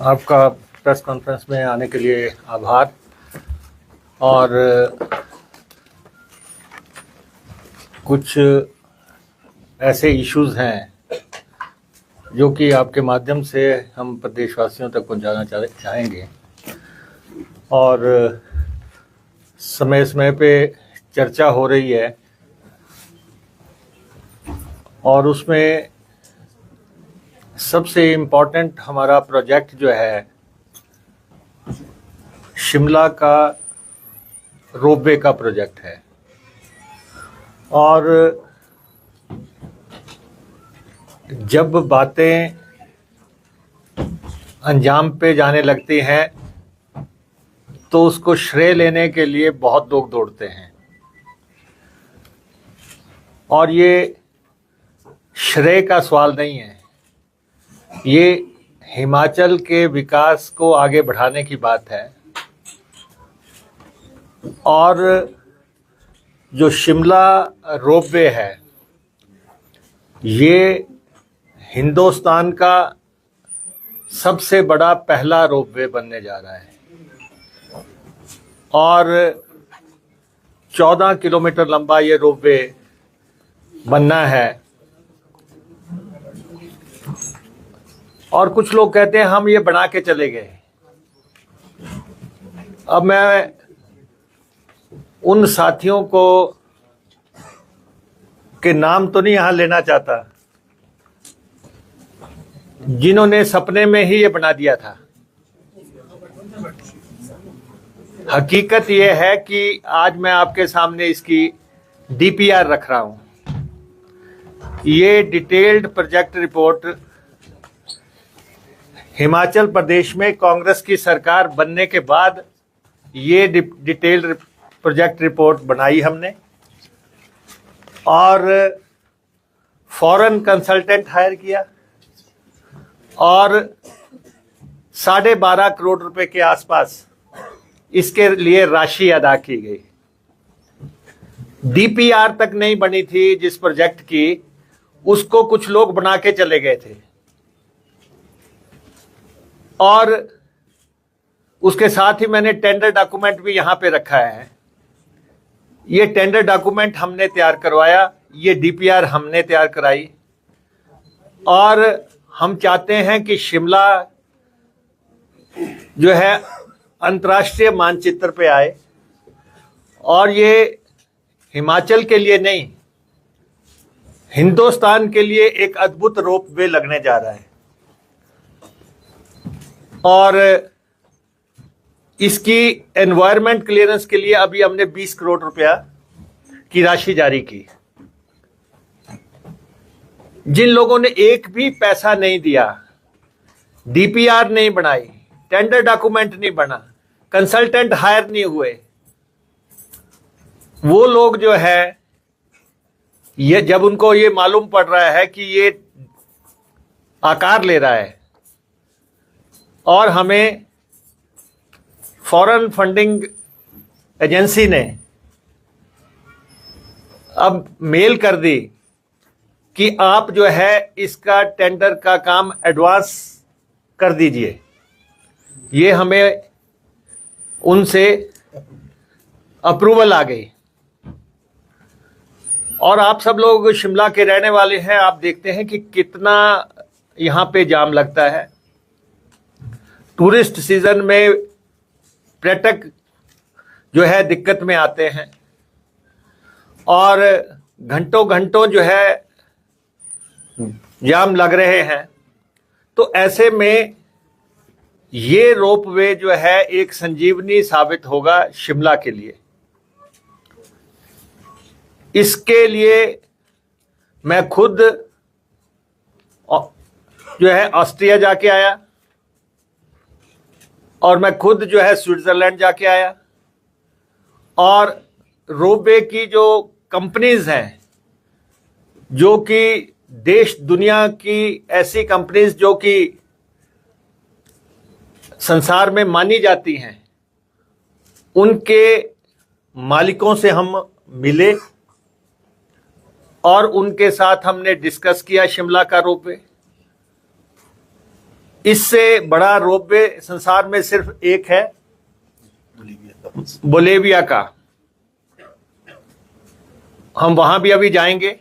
आपका press conference में आने के लिए आभार। और कुछ ऐसे इश्यूज हैं जो कि आपके माध्यम से हम प्रदेशवासियों तक पहुंचाना चाहेंगे और समय समय पे चर्चा हो रही है और उसमें सबसे इम्पोर्टेंट हमारा प्रोजेक्ट जो है शिमला का रोपवे का प्रोजेक्ट है। और जब बातें अंजाम पे जाने लगती हैं तो उसको श्रेय लेने के लिए बहुत लोग दौड़ते हैं और ये श्रेय का सवाल नहीं है, ये हिमाचल के विकास को आगे बढ़ाने की बात है। और जो शिमला रोपवे है ये हिंदुस्तान का सबसे बड़ा पहला रोपवे बनने जा रहा है और 14 किलोमीटर लंबा ये रोपवे बनना है। और कुछ लोग कहते हैं हम ये बना के चले गए। अब मैं उन साथियों को के नाम तो नहीं यहां लेना चाहता जिन्होंने सपने में ही ये बना दिया था। हकीकत ये है कि आज मैं आपके सामने इसकी डीपीआर रख रहा हूं। ये detailed project report Himachal Pradesh में कांग्रेस की सरकार बनने के बाद ये डिटेल्ड प्रोजेक्ट रिपोर्ट बनाई हमने और फॉरेन कंसल्टेंट हायर किया और 12.5 करोड़ रुपए के आसपास इसके लिए राशि अदा की गई। डीपीआर तक नहीं बनी थी जिस प्रोजेक्ट की, उसको कुछ लोग बना के चले गए थे और उसके साथ ही मैंने टेंडर डॉक्यूमेंट भी यहां पे रखा है। ये टेंडर डॉक्यूमेंट हमने तैयार करवाया, ये डीपीआर हमने तैयार कराई और हम चाहते हैं कि शिमला जो है अंतर्राष्ट्रीय मानचित्र पे आए। और ये हिमाचल के लिए नहीं, हिंदुस्तान के लिए एक अद्भुत रोपवे लगने जा रहा है और इसकी एनवायरमेंट क्लियरेंस के लिए अभी हमने 20 करोड़ रुपया की राशि जारी की। जिन लोगों ने एक भी पैसा नहीं दिया, डीपीआर नहीं बनाई, टेंडर डॉक्यूमेंट नहीं बना, कंसल्टेंट हायर नहीं हुए, वो लोग जो है ये जब उनको ये मालूम पड़ रहा है कि ये आकार ले रहा है और हमें फॉरेन फंडिंग एजेंसी ने अब मेल कर दी कि आप जो है इसका टेंडर का काम एडवांस कर दीजिए, ये हमें उनसे अप्रूवल आ गई। और आप सब लोग शिमला के रहने वाले हैं, आप देखते हैं कि कितना यहां पे जाम लगता है। टूरिस्ट सीजन में पर्यटक जो है दिक्कत में आते हैं और घंटों घंटों जो है जाम लग रहे हैं। तो ऐसे में ये रोपवे जो है एक संजीवनी साबित होगा शिमला के लिए। इसके लिए मैं खुद जो है ऑस्ट्रिया जाके आया और मैं खुद जो है स्विट्जरलैंड जाके आया और रोपवे की जो कंपनीज हैं, जो कि देश दुनिया की ऐसी कंपनीज जो कि संसार में मानी जाती हैं, उनके मालिकों से हम मिले और उनके साथ हमने डिस्कस किया शिमला का रोपवे। इससे बड़ा रोपवे संसार में सिर्फ एक है, बोलेविया का। हम वहां भी अभी जाएंगे,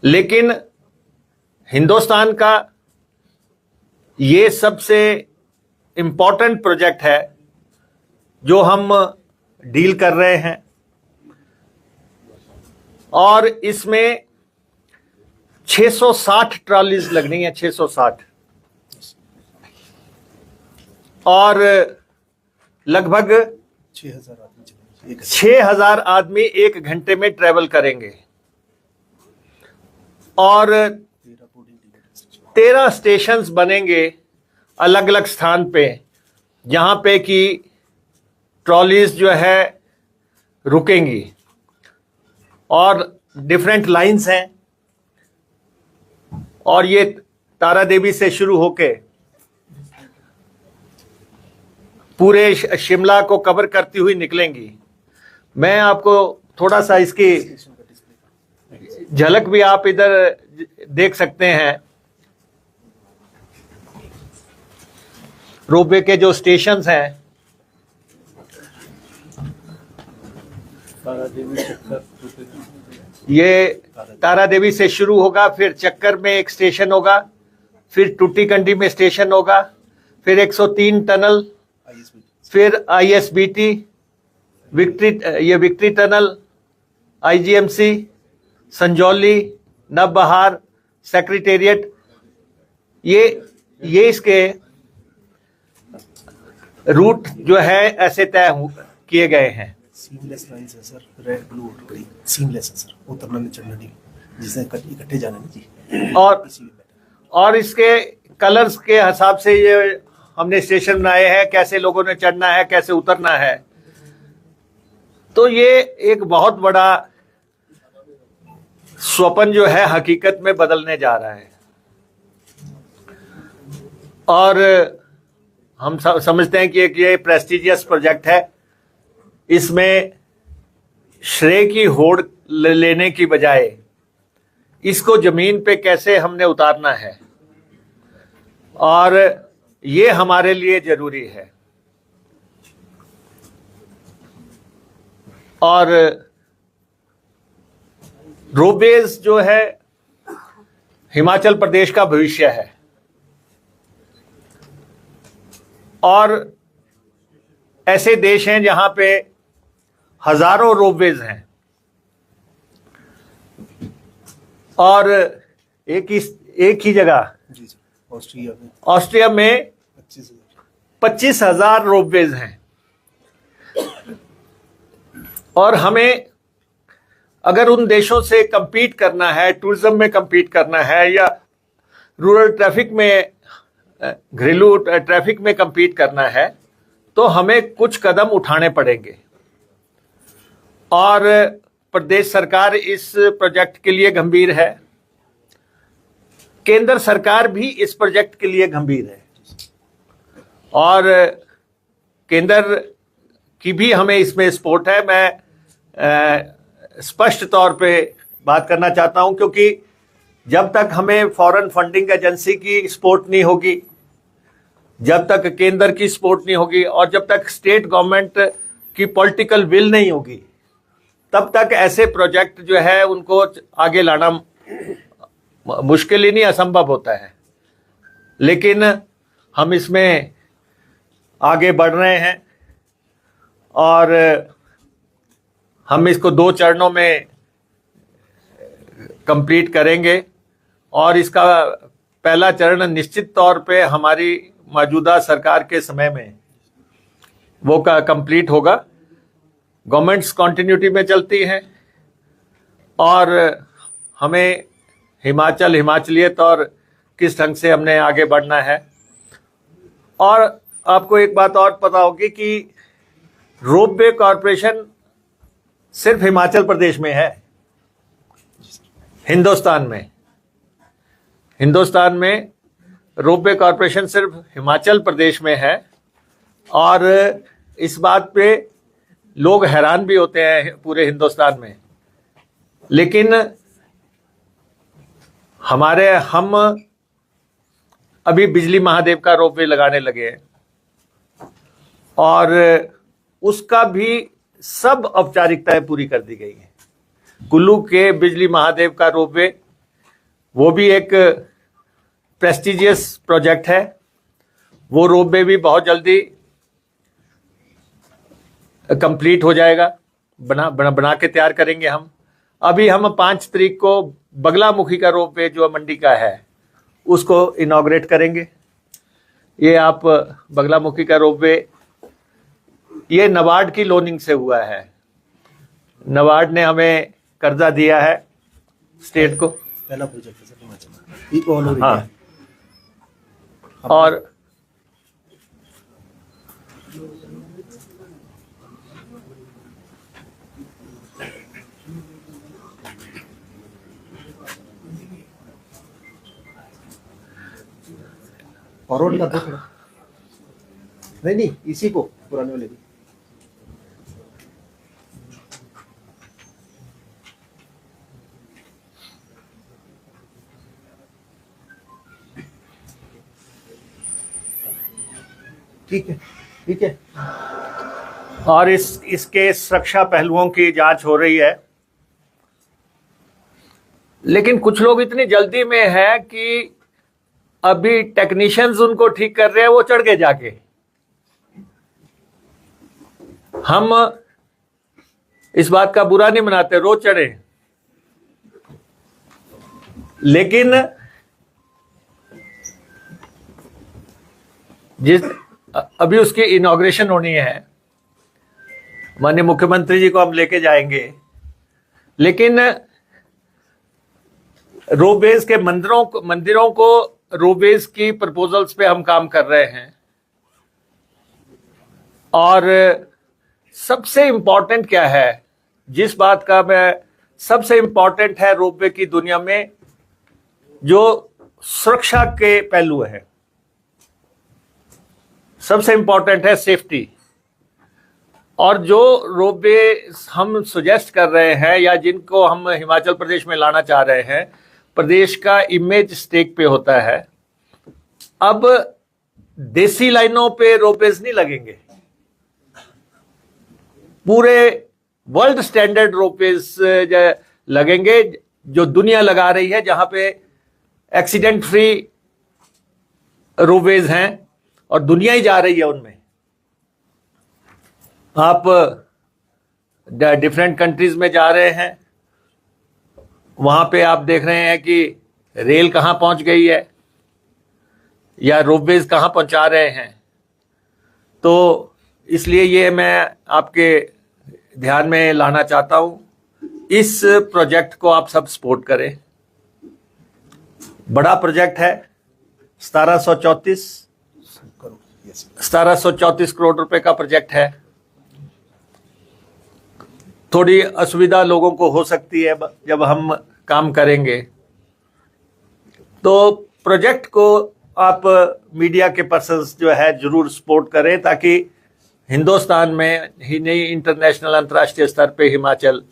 लेकिन हिंदुस्तान का ये सबसे इंपॉर्टेंट प्रोजेक्ट है जो हम डील कर रहे हैं, और इसमें 660 ट्रॉलीज लगनी है, 660, और लगभग 6,000 आदमी 1 घंटे में ट्रेवल करेंगे, और 13 स्टेशंस बनेंगे अलग अलग स्थान पे, जहां पे कि ट्रॉलीज जो है रुकेंगी, और डिफरेंट लाइंस हैं, और ये तारा देवी से शुरू होके पूरे शिमला को कवर करती हुई निकलेंगी। मैं आपको थोड़ा सा इसकी झलक भी आप इधर देख सकते हैं। रोपवे के जो स्टेशंस हैं, ये तारा देवी से शुरू होगा, फिर चक्कर में एक स्टेशन होगा, फिर टूटीकंडी में स्टेशन होगा, फिर 103 टनल, फिर ISBT, victory tunnel, IGMC, Sanjauli, Navbahar, secretariat, ये इसके रूट जो है ऐसे तय किए गए हैं। सीमलेस लाइंस है सर, रेड ब्लू और ग्रीन सीमलेस है सर, उतरना नहीं चढ़ना नहीं, जिससे इकट्ठे जाना नहीं जी। और इसके कलर्स के हिसाब से ये हमने स्टेशन बनाए हैं, कैसे लोगों ने चढ़ना है, कैसे उतरना है। तो ये एक बहुत बड़ा स्वप्न जो है हकीकत में बदलने जा रहा है, और हम समझते हैं कि ये प्रेस्टिजियस प्रोजेक्ट है। इसमें श्रेय की होड़ लेने की बजाय इसको जमीन पे कैसे हमने उतारना है, और ये हमारे लिए जरूरी है। और रोपवेज जो है हिमाचल प्रदेश का भविष्य है, और ऐसे देश हैं जहां पे हजारों रोपवेज हैं, और एक ही जगह ऑस्ट्रिया में 25,000 रोपवेज हैं। और हमें अगर उन देशों से compete करना है, टूरिज्म में compete करना है, या रूरल ट्रैफिक में, घरेलू ट्रैफिक में compete करना है, तो हमें कुछ कदम उठाने पड़ेंगे। और प्रदेश सरकार इस प्रोजेक्ट के लिए गंभीर है, केंद्र सरकार भी इस प्रोजेक्ट के लिए गंभीर है, और केंद्र की भी हमें इसमें सपोर्ट है। मैं स्पष्ट तौर पे बात करना चाहता हूं, क्योंकि जब तक हमें फॉरेन फंडिंग एजेंसी की सपोर्ट नहीं होगी, जब तक केंद्र की सपोर्ट नहीं होगी, और जब तक स्टेट गवर्नमेंट की पॉलिटिकल विल नहीं होगी, तब तक ऐसे प्रोजेक्ट जो है उनको आगे लाना मुश्किल ही नहीं, असंभव होता है। लेकिन हम इसमें आगे बढ़ रहे हैं, और हम इसको 2 चरणों में कंप्लीट करेंगे, और इसका पहला चरण निश्चित तौर पे हमारी मौजूदा सरकार के समय में वो का कंप्लीट होगा। गवर्नमेंट्स कॉन्टिन्यूटी में चलती हैं, और हमें हिमाचलियत और किस ढंग से हमने आगे बढ़ना है। और आपको एक बात और पता होगी कि रोपवे कॉरपोरेशन सिर्फ हिमाचल प्रदेश में है, हिंदुस्तान में रोपवे कॉरपोरेशन सिर्फ हिमाचल प्रदेश में है। और इस बात पे लोग हैरान भी होते हैं पूरे हिंदुस्तान में, लेकिन हम अभी बिजली महादेव का रोपवे लगाने लगे हैं और उसका भी सब औपचारिकताएं पूरी कर दी गई हैं। कुल्लू के बिजली महादेव का रोपवे वो भी एक प्रेस्टिजियस प्रोजेक्ट है। वो रोपवे भी बहुत जल्दी कंप्लीट हो जाएगा, बना के तैयार करेंगे हम। अभी हम 5 तारीख को बगलामुखी का रोपवे जो मंडी का है उसको इनॉग्रेट करेंगे। ये आप बगलामुखी का रोपवे ये नबार्ड की लोनिंग से हुआ है। नबार्ड ने हमें कर्जा दिया है स्टेट को। पहला प्रोजेक्ट है सर हिमाचल में, ये ऑल ओवर हाँ, और फॉरवर्ड कर दो थोड़ा। नहीं इसी को पुराने वाले भी। ठीक है। और इसके सुरक्षा पहलुओं की जांच हो रही है। लेकिन कुछ लोग इतनी जल्दी में है कि अभी टेक्नीशियंस उनको ठीक कर रहे हैं, वो चढ़ गए जाके। हम इस बात का बुरा नहीं मनाते, रोज चढ़े, लेकिन अभी उसकी इनॉग्रेशन होनी है। माननीय मुख्यमंत्री जी को हम लेके जाएंगे, लेकिन रोपवेज के मंदिरों को रोपवेज की प्रपोजल्स पे हम काम कर रहे हैं। और सबसे इंपॉर्टेंट क्या है, जिस बात का मैं सबसे इंपॉर्टेंट है रोपवे की दुनिया में, जो सुरक्षा के पहलू है, सबसे इंपॉर्टेंट है सेफ्टी। और जो रोपवे हम सुजेस्ट कर रहे हैं या जिनको हम हिमाचल प्रदेश में लाना चाह रहे हैं, प्रदेश का इमेज स्टेक पे होता है। अब देसी लाइनों पे रोपवेज नहीं लगेंगे, पूरे वर्ल्ड स्टैंडर्ड रोपवेज लगेंगे जो दुनिया लगा रही है, जहां पे एक्सीडेंट फ्री रोपवेज हैं और दुनिया ही जा रही है उनमें। आप डिफरेंट कंट्रीज में जा रहे हैं, वहां पे आप देख रहे हैं कि रेल कहां पहुंच गई है या रोपवेज कहां पहुंचा रहे हैं। तो इसलिए ये मैं आपके ध्यान में लाना चाहता हूं। इस प्रोजेक्ट को आप सब सपोर्ट करें। बड़ा प्रोजेक्ट है, 1734 करोड़ रुपए का प्रोजेक्ट है। थोड़ी असुविधा लोगों को हो सकती है जब हम काम करेंगे, तो प्रोजेक्ट को आप मीडिया के पर्सन्स जो है जरूर सपोर्ट करें, ताकि हिंदुस्तान में ही नहीं इंटरनेशनल अंतर्राष्ट्रीय स्तर पे हिमाचल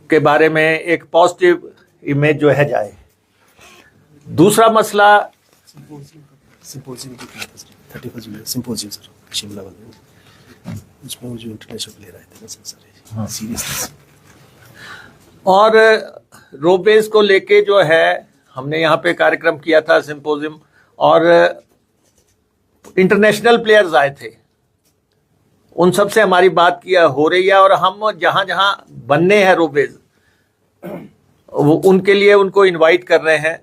के बारे में एक पॉजिटिव इमेज जो है जाए। दूसरा मसला सिंपोजियम 31 जुलाई सिंपोजियम सर शिमला वाले, उसमें वो जो इंटरनेशनल प्लेयर आए थे ना सर, सीरियसली। और रोपवेज को लेके जो है हमने यहाँ पे कार्यक्रम किया था सिंपोजियम, और इंटरनेशनल प्लेयर्स आए थे, उन सब से हमारी बात किया हो रही है। और हम जहां जहां बनने हैं रोपवेज, वो उनके लिए उनको इनवाइट कर रहे हैं।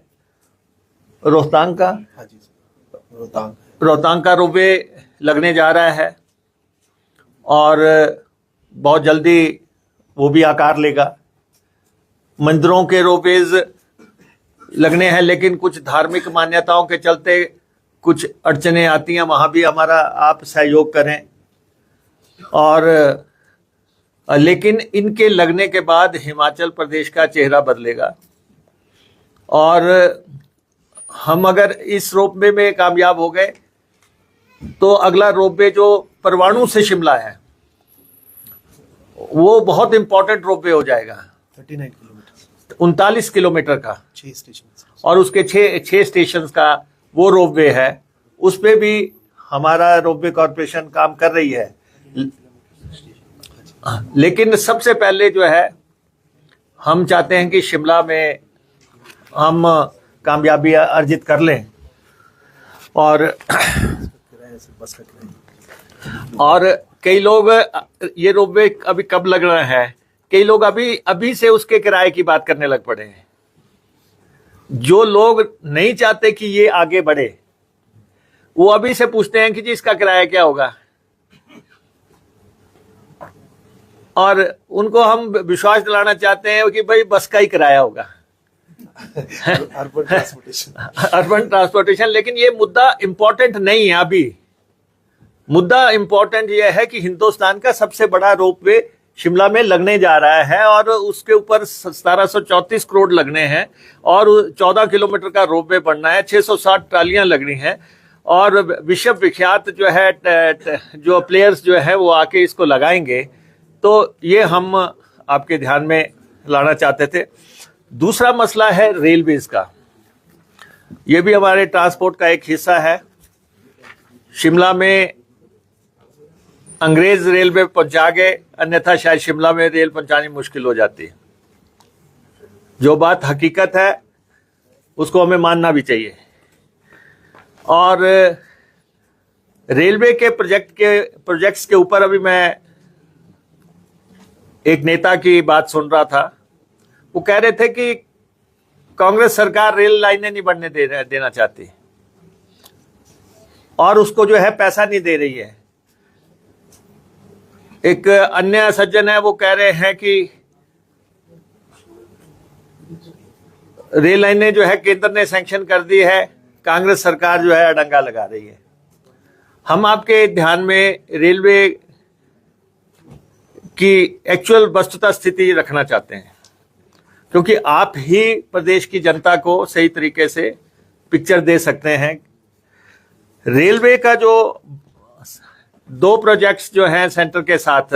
रोहतांग का, हाँ जी सर, रोहतांग का रोपवे लगने जा रहा है और बहुत जल्दी वो भी आकार लेगा। मंदिरों के रोपवेज लगने हैं, लेकिन कुछ धार्मिक मान्यताओं के चलते कुछ अड़चने आती हैं, वहाँ भी हमारा आप सहयोग करें। और लेकिन इनके लगने के बाद हिमाचल प्रदेश का चेहरा बदलेगा। और हम अगर इस रोपवे में कामयाब हो गए तो अगला रोपवे जो परवाणु से शिमला है वो बहुत इंपॉर्टेंट रोपवे हो जाएगा। 39 किलोमीटर, 39 किलोमीटर का, 6 स्टेशन, और उसके 6 स्टेशन का वो रोपवे है, उस पे भी हमारा रोपवे कॉरपोरेशन काम कर रही है। लेकिन सबसे पहले जो है हम चाहते हैं कि शिमला में हम कामयाबी अर्जित कर लें, और किराया से बस का किराया। और कई लोग ये रोपवे अभी कब लग रहा है, कई लोग अभी से उसके किराए की बात करने लग पड़े हैं। जो लोग नहीं चाहते कि ये आगे बढ़े, वो अभी से पूछते हैं कि जी इसका किराया क्या होगा, और उनको हम विश्वास दिलाना चाहते हैं कि भाई बस का ही किराया होगा। Urban transportation. Urban transportation. लेकिन ये मुद्दा इंपॉर्टेंट नहीं है अभी। मुद्दा इंपॉर्टेंट ये है कि हिंदुस्तान का सबसे बड़ा रोपवे शिमला में लगने जा रहा है, और उसके ऊपर 1734 करोड़ लगने हैं, और 14 किलोमीटर का रोपवे बनना है, 660 ट्रालियां लगनी हैं, और विश्व विख्यात जो है जो प्लेयर्स जो है वो आके इसको लगाएंगे। तो ये हम आपके ध्यान में लाना चाहते थे। दूसरा मसला है रेलवेज का। ये भी हमारे ट्रांसपोर्ट का एक हिस्सा है। शिमला में अंग्रेज रेलवे पहुंचा गए, अन्यथा शायद शिमला में रेल पहुंचानी मुश्किल हो जाती है। जो बात हकीकत है उसको हमें मानना भी चाहिए। और रेलवे के प्रोजेक्ट्स के ऊपर अभी मैं एक नेता की बात सुन रहा था। वो कह रहे थे कि कांग्रेस सरकार रेल लाइनें नहीं बनने देना चाहती, और उसको जो है पैसा नहीं दे रही है। एक अन्य सज्जन है, वो कह रहे हैं कि रेल लाइनें जो है केंद्र ने सैंक्शन कर दी है, कांग्रेस सरकार जो है अड़ंगा लगा रही है। हम आपके ध्यान में रेलवे की एक्चुअल वस्तुतः स्थिति रखना चाहते हैं, क्योंकि आप ही प्रदेश की जनता को सही तरीके से पिक्चर दे सकते हैं। रेलवे का जो 2 प्रोजेक्ट्स जो हैं सेंटर के साथ,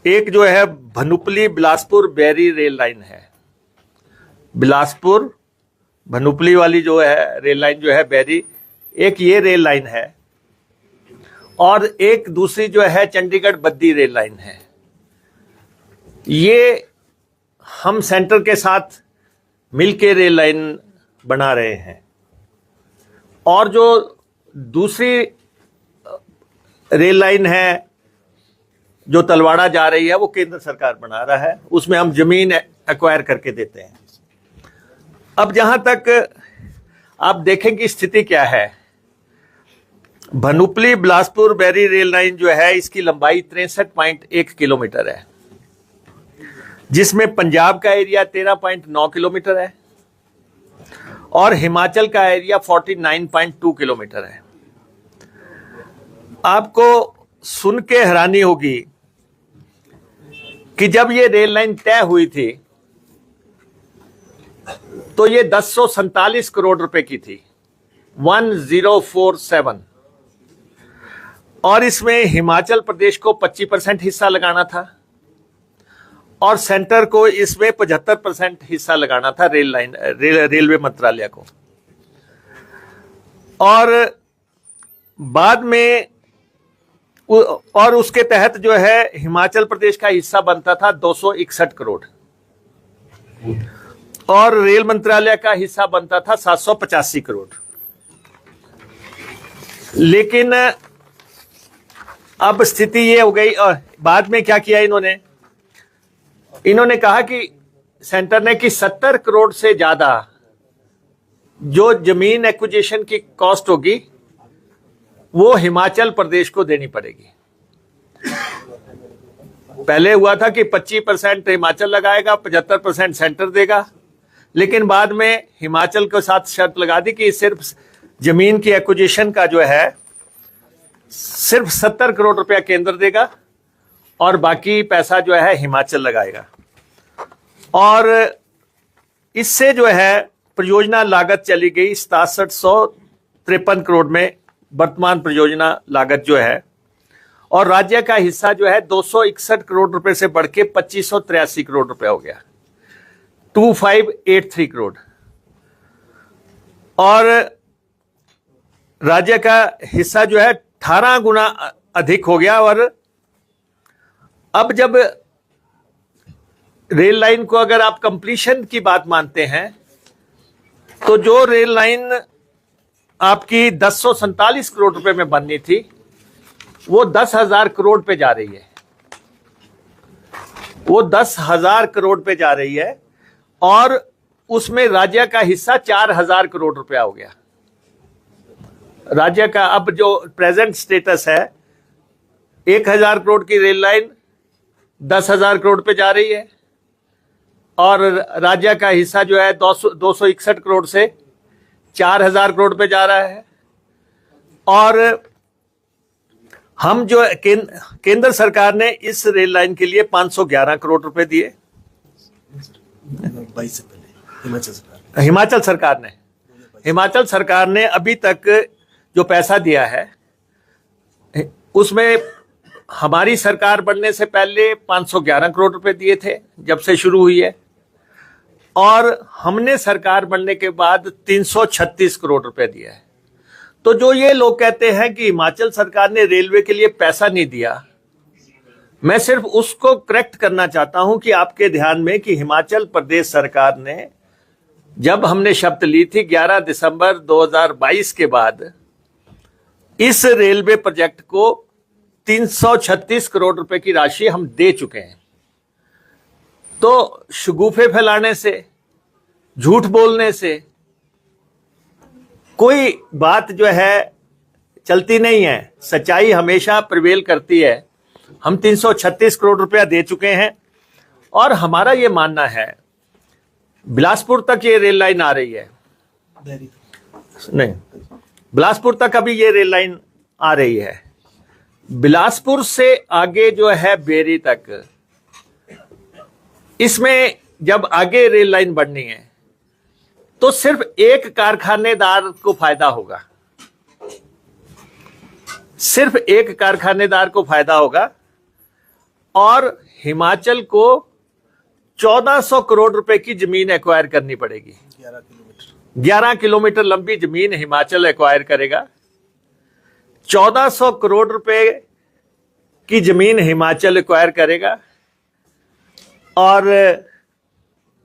एक जो है भनुपली बिलासपुर बैरी रेल लाइन है। बिलासपुर भनुपली वाली जो है रेल लाइन जो है बैरी, एक ये रेल लाइन है, और एक दूसरी जो है चंडीगढ़ बद्दी रेल लाइन है। ये हम सेंटर के साथ मिलके रेल लाइन बना रहे हैं, और जो दूसरी रेल लाइन है जो तलवाड़ा जा रही है वो केंद्र सरकार बना रहा है। उसमें हम जमीन एक्वायर करके देते हैं। अब जहां तक आप देखें कि स्थिति क्या है, भनुपली बिलासपुर बैरी रेल लाइन जो है इसकी लंबाई 63.1 किलोमीटर है, जिसमें पंजाब का एरिया 13.9 किलोमीटर है और हिमाचल का एरिया 49.2 किलोमीटर है। आपको सुन के हैरानी होगी कि जब ये रेल लाइन तय हुई थी तो ये 1047 करोड़ रुपए की थी, 1047, और इसमें हिमाचल प्रदेश को 25% हिस्सा लगाना था और सेंटर को इसमें 75% हिस्सा लगाना था रेलवे मंत्रालय को। और बाद में और उसके तहत जो है हिमाचल प्रदेश का हिस्सा बनता था 261 करोड़ और रेल मंत्रालय का हिस्सा बनता था 785 करोड़। लेकिन अब स्थिति ये हो गई, और बाद में क्या किया इन्होंने कहा कि सेंटर ने कि 70 करोड़ से ज्यादा जो जमीन एक्विजिशन की कॉस्ट होगी वो हिमाचल प्रदेश को देनी पड़ेगी। पहले हुआ था कि 25% हिमाचल लगाएगा, 75% सेंटर देगा, लेकिन बाद में हिमाचल के साथ शर्त लगा दी कि सिर्फ जमीन की एक्विजिशन का जो है सिर्फ 70 करोड़ रुपया केंद्र देगा और बाकी पैसा जो है हिमाचल लगाएगा। और इससे जो है परियोजना लागत चली गई 6753 करोड़ में, वर्तमान परियोजना लागत जो है, और राज्य का हिस्सा जो है 261 करोड़ रुपए से बढ़ के 2583 करोड़ रुपए हो गया, 2583 करोड़। और राज्य का हिस्सा जो है 18 गुना अधिक हो गया। और अब जब रेल लाइन को अगर आप कंप्लीशन की बात मानते हैं तो जो रेल लाइन आपकी 1047 करोड़ रुपए में बननी थी वो 10,000 करोड़ पे जा रही है, वो 10,000 करोड़ पे जा रही है। और उसमें राज्य का हिस्सा 4,000 करोड़ रुपया हो गया। राज्य का अब जो प्रेजेंट स्टेटस है, 1,000 करोड़ की रेल लाइन 10,000 करोड़ पे जा रही है और राज्य का हिस्सा जो है 261 करोड़ से 4,000 करोड़ पे जा रहा है। और हम जो केंद्र सरकार ने इस रेल लाइन के लिए 511 करोड़ रुपए दिए। 22 से पहले हिमाचल सरकार ने अभी तक जो पैसा दिया है उसमें हमारी सरकार बनने से पहले 511 करोड़ रुपए दिए थे जब से शुरू हुई है, और हमने सरकार बनने के बाद 336 करोड़ रुपए दिया है। तो जो ये लोग कहते हैं कि हिमाचल सरकार ने रेलवे के लिए पैसा नहीं दिया, मैं सिर्फ उसको करेक्ट करना चाहता हूं कि आपके ध्यान में कि हिमाचल प्रदेश सरकार ने जब हमने शपथ ली थी 11 दिसंबर 2022 के बाद इस रेलवे प्रोजेक्ट को 336 करोड़ रुपए की राशि हम दे चुके हैं। तो शगुफे फैलाने से, झूठ बोलने से कोई बात जो है चलती नहीं है। सच्चाई हमेशा प्रिवेल करती है। हम 336 करोड़ रुपया दे चुके हैं और हमारा ये मानना है बिलासपुर तक ये रेल लाइन आ रही है, नहीं बिलासपुर तक अभी ये रेल लाइन आ रही है। बिलासपुर से आगे जो है बेरी तक, इसमें जब आगे रेल लाइन बढ़नी है तो सिर्फ एक कारखानेदार को फायदा होगा, सिर्फ एक कारखानेदार को फायदा होगा। और हिमाचल को 1400 करोड़ रुपए की जमीन एक्वायर करनी पड़ेगी। 11 किलोमीटर लंबी जमीन हिमाचल एक्वायर करेगा। 1400 करोड़ रुपए की जमीन हिमाचल एक्वायर करेगा और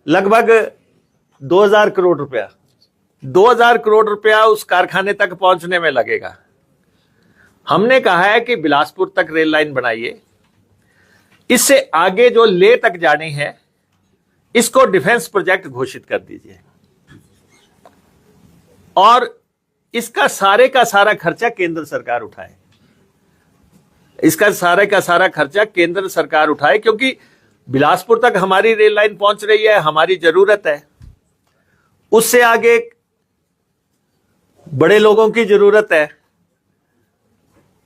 लगभग 2000 करोड़ रुपया 2000 करोड़ रुपया उस कारखाने तक पहुंचने में लगेगा। हमने कहा है कि बिलासपुर तक रेल लाइन बनाइए, इससे आगे जो लेह तक जानी है इसको डिफेंस प्रोजेक्ट घोषित कर दीजिए और इसका सारे का सारा खर्चा केंद्र सरकार उठाए। इसका सारे का सारा खर्चा केंद्र सरकार उठाए, क्योंकि बिलासपुर तक हमारी रेल लाइन पहुंच रही है, हमारी जरूरत है। उससे आगे बड़े लोगों की जरूरत है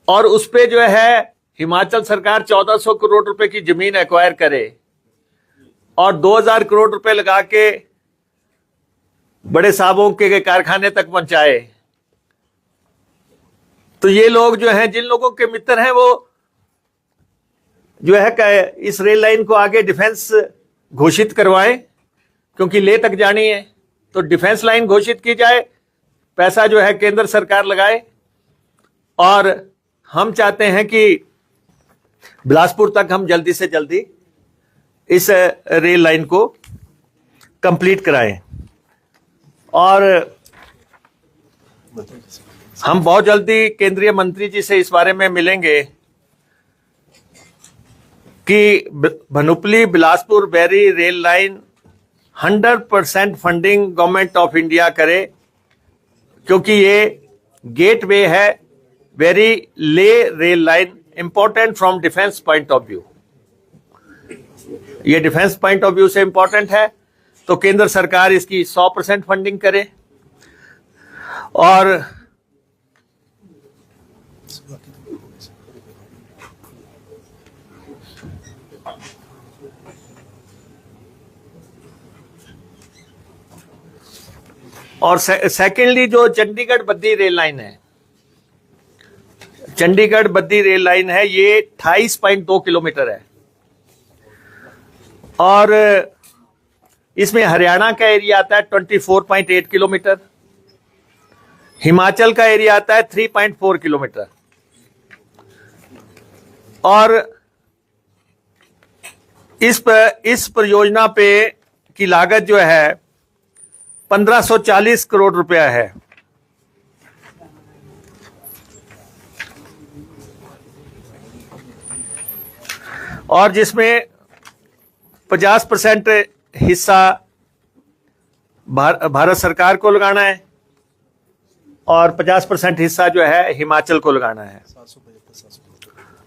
और उस पे जो है हिमाचल सरकार 1400 करोड़ रुपए की जमीन एक्वायर करे और 2000 करोड़ रुपए लगा के बड़े साहबों के कारखाने तक पहुंचाए। तो ये लोग जो हैं, जिन लोगों के मित्र हैं, वो जो है इस रेल लाइन को आगे डिफेंस घोषित करवाएं, क्योंकि लेह तक जानी है तो डिफेंस लाइन घोषित की जाए, पैसा जो है केंद्र सरकार लगाए। और हम चाहते हैं कि बिलासपुर तक हम जल्दी से जल्दी इस रेल लाइन को कंप्लीट कराएं और हम बहुत जल्दी केंद्रीय मंत्री जी से इस बारे में मिलेंगे कि Bhanupali Bilaspur Beri rail line 100% funding government of India करे, क्योंकि ये गेटवे है। Very Leh rail line important from defence point of view, ये डिफेंस पॉइंट ऑफ व्यू से इंपॉर्टेंट है। तो केंद्र सरकार इसकी 100% फंडिंग करे और सेकेंडली जो चंडीगढ़ बद्दी रेल लाइन है, चंडीगढ़ बद्दी रेल लाइन है, ये 28.2 किलोमीटर है और इसमें हरियाणा का एरिया आता है 24.8 किलोमीटर हिमाचल का एरिया आता है 3.4 किलोमीटर और इस परियोजना पे की लागत जो है 1540 करोड़ रुपया है। और जिसमें 50% हिस्सा भारत सरकार को लगाना है और 50% हिस्सा जो है हिमाचल को लगाना है।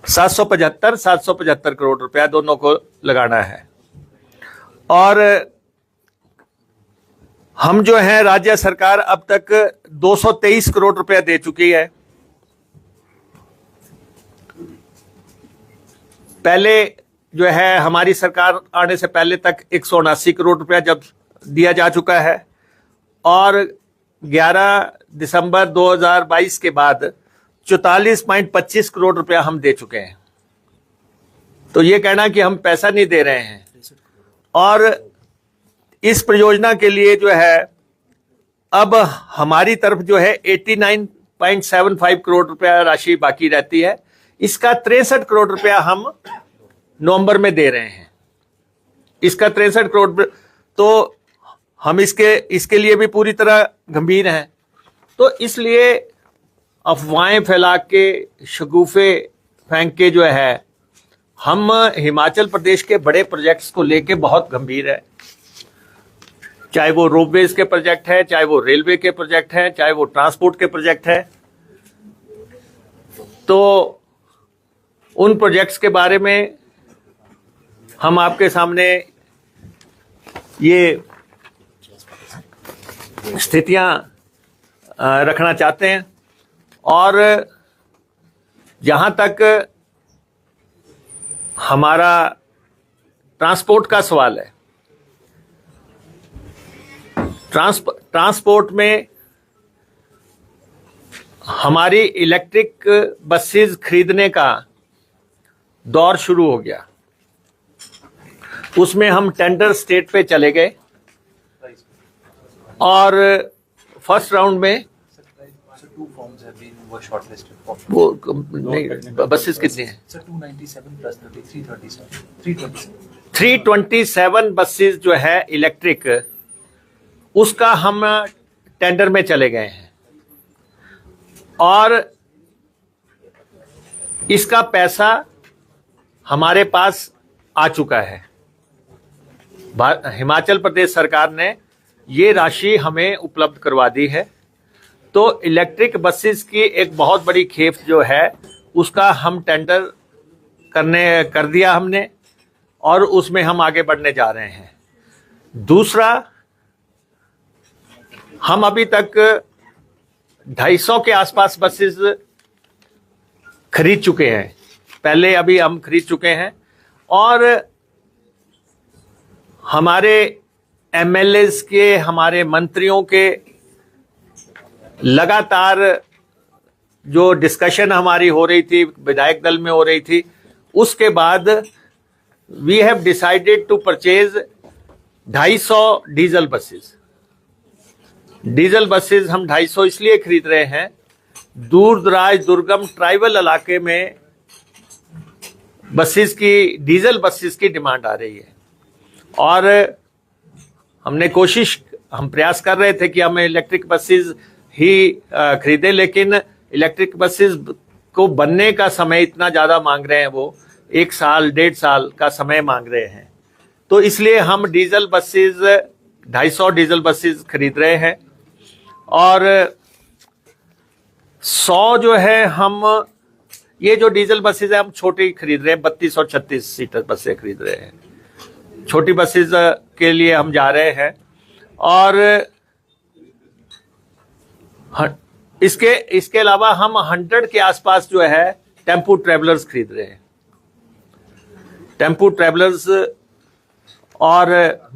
775 करोड़ रुपया दोनों को लगाना है। और हम जो है राज्य सरकार अब तक 223 करोड़ रुपया दे चुकी है। पहले जो है हमारी सरकार आने से पहले तक 179 करोड़ रुपया जब दिया जा चुका है और 11 दिसंबर 2022 के बाद 44.25 करोड़ रुपया हम दे चुके हैं। तो ये कहना कि हम पैसा नहीं दे रहे हैं। और इस परियोजना के लिए जो है अब हमारी तरफ जो है 89.75 करोड़ रुपया राशि बाकी रहती है। इसका 63 करोड़ रुपया हम नवंबर में दे रहे हैं। इसका 63 करोड़, तो हम इसके लिए भी पूरी तरह गंभीर हैं। तो इसलिए अफवाहें फैला के, शगुफे फेंक के जो है हम हिमाचल प्रदेश के बड़े प्रोजेक्ट्स को लेके बहुत गंभीर है। चाहे वो रोपवेज के प्रोजेक्ट है, चाहे वो रेलवे के प्रोजेक्ट है, चाहे वो ट्रांसपोर्ट के प्रोजेक्ट है। तो उन प्रोजेक्ट्स के बारे में हम आपके सामने ये स्थितियां रखना चाहते हैं। और जहां तक हमारा ट्रांसपोर्ट का सवाल है, ट्रांसपोर्ट में हमारी इलेक्ट्रिक बसेस खरीदने का दौर शुरू हो गया। उसमें हम टेंडर स्टेट पे चले गए और फर्स्ट राउंड में वो नहीं, बसेस कितनी हैं? 327 बसेस जो है इलेक्ट्रिक, उसका हम टेंडर में चले गए हैं और इसका पैसा हमारे पास आ चुका है। हिमाचल प्रदेश सरकार ने ये राशि हमें उपलब्ध करवा दी है। तो इलेक्ट्रिक बसेस की एक बहुत बड़ी खेप जो है उसका हम टेंडर कर दिया हमने और उसमें हम आगे बढ़ने जा रहे हैं। दूसरा, हम अभी तक 250 के आसपास बसेस खरीद चुके हैं। पहले अभी हम खरीद चुके हैं और हमारे एमएलएस के, हमारे मंत्रियों के लगातार जो डिस्कशन हमारी हो रही थी, विधायक दल में हो रही थी, उसके बाद we have decided to purchase 250 diesel buses. Diesel buses हम 250 इसलिए खरीद रहे हैं, दूर दराज दुर्गम ट्राइबल इलाके में बसेस की, डीजल बसेस की डिमांड आ रही है। और हम प्रयास कर रहे थे कि हम इलेक्ट्रिक बसेस ही खरीदें, लेकिन इलेक्ट्रिक बसेस को बनने का समय इतना ज़्यादा मांग रहे हैं, वो 1 साल 1.5 साल का समय मांग रहे हैं। तो इसलिए हम डीजल बसेस 250 डीजल बसेस खरीद रहे हैं और 100 जो है हम ये जो डीजल बसेस है हम छोटी खरीद रहे हैं, 32 और 36 सीटर बसें खरीद रहे हैं। छोटी बसेस के लिए हम जा रहे हैं और इसके अलावा हम 100 के आसपास जो है टेम्पू ट्रैवलर्स खरीद रहे हैं। टेम्पू ट्रैवलर्स और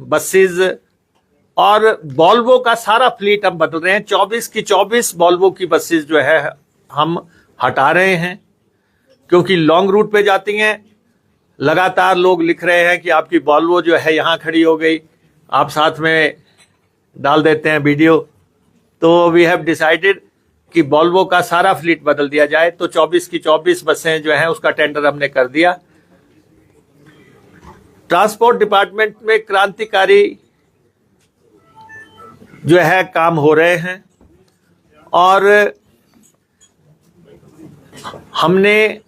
बसेस और वॉल्वो का सारा फ्लीट हम बदल रहे हैं। 24 की 24 वॉल्वो की बसेस जो है हम हटा रहे हैं क्योंकि लॉन्ग रूट पे जाती हैं। लगातार लोग लिख रहे हैं कि आपकी वॉल्वो जो है यहाँ खड़ी हो गई, आप साथ में डाल देते हैं वीडियो। तो वी हैव डिसाइडेड कि वॉल्वो का सारा फ्लीट बदल दिया जाए, तो 24 की 24 बसें जो हैं उसका टेंडर हमने कर दिया। ट्रांसपोर्ट डिपार्टमेंट में क्रांतिकारी जो है काम हो रहे हैं और हमने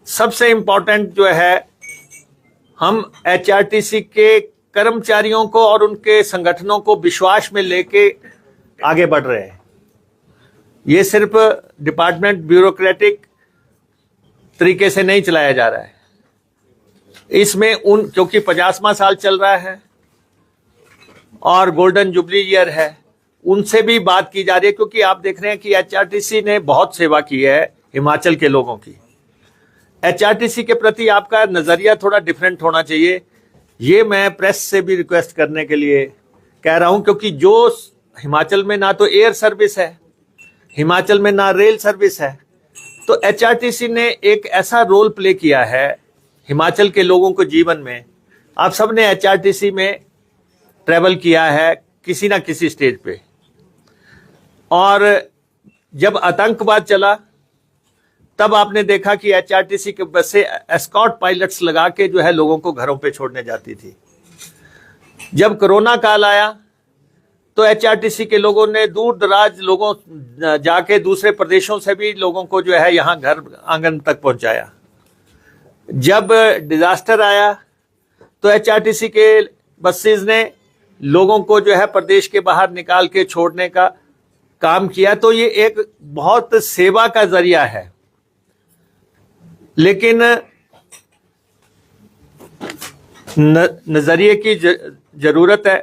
सबसे इंपॉर्टेंट जो है, हम एचआरटीसी के कर्मचारियों को और उनके संगठनों को विश्वास में लेके आगे बढ़ रहे हैं। ये सिर्फ डिपार्टमेंट ब्यूरोक्रेटिक तरीके से नहीं चलाया जा रहा है, इसमें क्योंकि 50वां साल चल रहा है और गोल्डन जुबली ईयर है, उनसे भी बात की जा रही है, क्योंकि आप देख रहे हैं कि एचआरटीसी ने बहुत सेवा की है हिमाचल के लोगों की। एचआरटीसी के प्रति आपका नजरिया थोड़ा डिफरेंट होना चाहिए, ये मैं प्रेस से भी रिक्वेस्ट करने के लिए कह रहा हूं, क्योंकि जो हिमाचल में ना तो एयर सर्विस है, हिमाचल में ना रेल सर्विस है, तो एचआरटीसी ने एक ऐसा रोल प्ले किया है हिमाचल के लोगों को जीवन में। आप सब ने एचआरटीसी में ट्रैवल किया है किसी ना किसी स्टेज पे, और जब आतंकवाद चला तब आपने देखा कि एचआरटीसी के बसें एस्कॉर्ट पायलट्स लगा के जो है लोगों को घरों पे छोड़ने जाती थी। जब कोरोना काल आया तो एचआरटीसी के लोगों ने दूर दराज लोगों जाके दूसरे प्रदेशों से भी लोगों को जो है यहाँ घर आंगन तक पहुंचाया। जब डिजास्टर आया तो एचआरटीसी के बसेस ने लोगों को जो है प्रदेश के बाहर निकाल के छोड़ने का काम किया। तो ये एक बहुत सेवा का जरिया है, लेकिन नजरिए की जरूरत है।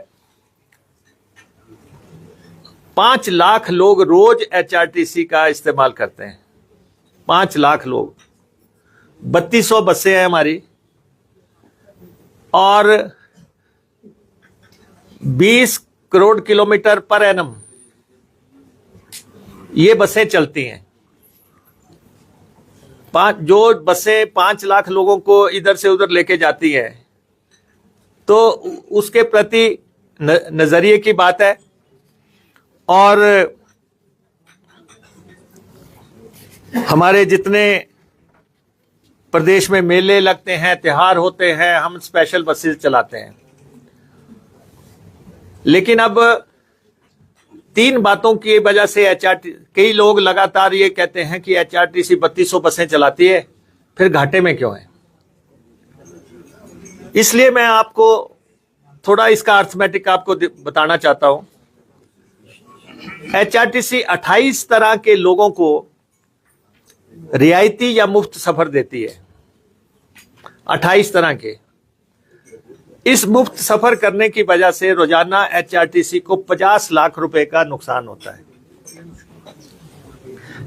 5 लाख लोग रोज एचआरटीसी का इस्तेमाल करते हैं, 5 लाख लोग। 3200 बसें हैं हमारी और 20 करोड़ किलोमीटर पर एनम ये बसें चलती हैं। जो बसें 5 लाख लोगों को इधर से उधर लेके जाती हैं, तो उसके प्रति नजरिए की बात है। और हमारे जितने प्रदेश में मेले लगते हैं, त्योहार होते हैं, हम स्पेशल बसेस चलाते हैं। लेकिन अब 3 बातों की वजह से कई लोग लगातार ये कहते हैं कि एचआरटीसी 3200 बसें चलाती है, फिर घाटे में क्यों है। इसलिए मैं आपको थोड़ा इसका अर्थमेटिक आपको बताना चाहता हूं। एचआरटीसी 28 तरह के लोगों को रियायती या मुफ्त सफर देती है, 28 तरह के। इस मुफ्त सफर करने की वजह से रोजाना एचआरटीसी को 50 लाख रुपए का नुकसान होता है।